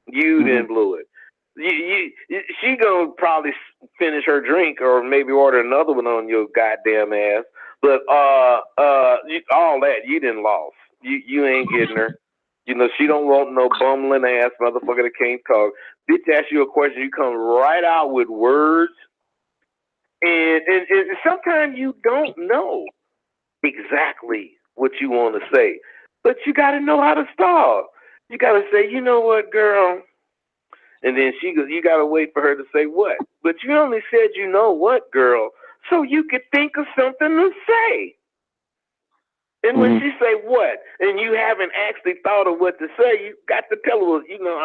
You didn't blew it. She gonna probably finish her drink or maybe order another one on your goddamn ass. But all that, you didn't lost. You ain't getting her. You know, she don't want no bumbling ass motherfucker that can't talk. Bitch ask you a question, you come right out with words. And sometimes you don't know exactly what you want to say. But you got to know how to start. You got to say, you know what, girl? And then she goes, you got to wait for her to say what? But you only said, you know what, girl, so you could think of something to say. And when she say what, and you haven't actually thought of what to say, you got to tell her, you know,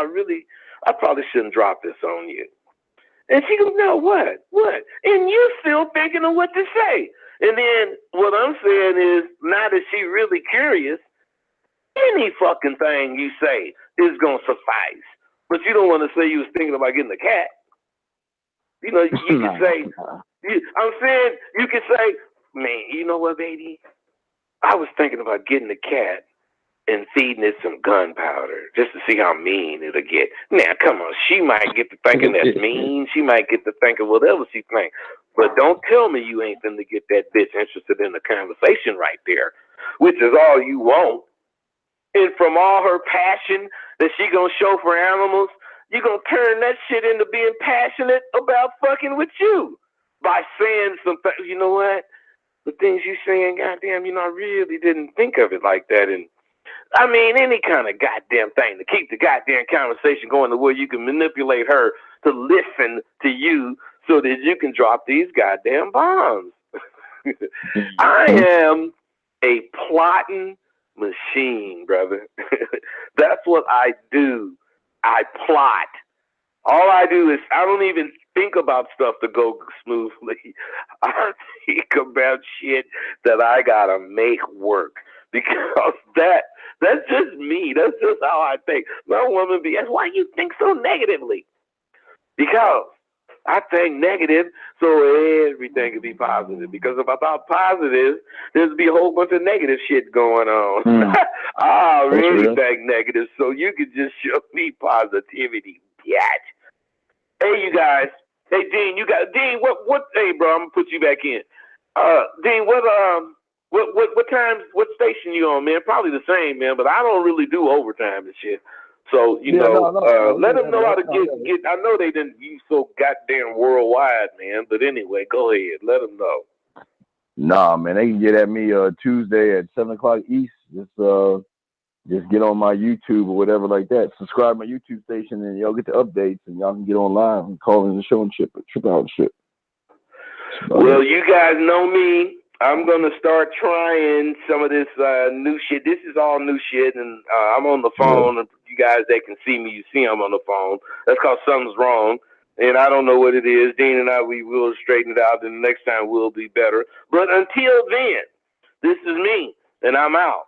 I probably shouldn't drop this on you. And she goes, no, what? And you still thinking of what to say. And then what I'm saying is, now that she really curious, any fucking thing you say is going to suffice. But you don't want to say you was thinking about getting a cat. You know, you can say, I'm saying, you can say, man, you know what, baby? I was thinking about getting a cat and feeding it some gunpowder just to see how mean it'll get. Now, come on, she might get to thinking that's mean. She might get to thinking whatever she thinks. But don't tell me you ain't finna get that bitch interested in the conversation right there, which is all you want. And from all her passion that she gonna show for animals, you gonna turn that shit into being passionate about fucking with you by saying some things. You know what? The things you saying, goddamn, you know, I really didn't think of it like that. And I mean, any kind of goddamn thing to keep the goddamn conversation going to where you can manipulate her to listen to you so that you can drop these goddamn bombs. I am a plotting machine, brother. That's what I do. I plot. All I do is I don't even think about stuff to go smoothly. I think about shit that I gotta make work, because that's just me. That's just how I think. My woman be asked, why you think so negatively? Because I think negative so everything could be positive. Because if I thought positive, there'd be a whole bunch of negative shit going on. I really think negative so you could just show me positivity, bitch. Hey, you guys. Hey, Dean, what? Hey, bro, I'm gonna put you back in. Dean, what times? What station you on, man? Probably the same, man. But I don't really do overtime and shit. So let them know how to get. I know they didn't use so goddamn worldwide, man. But anyway, go ahead. Let them know. Nah, man, they can get at me Tuesday at 7:00 East. Just get on my YouTube or whatever like that. Subscribe to my YouTube station and y'all get the updates and y'all can get online and call in the show and trip out and shit. Well, you guys know me. I'm going to start trying some of this new shit. This is all new shit, and I'm on the phone. You guys that can see me, you see I'm on the phone. That's because something's wrong, and I don't know what it is. Dean and I, we will straighten it out, and the next time we'll be better. But until then, this is me, and I'm out.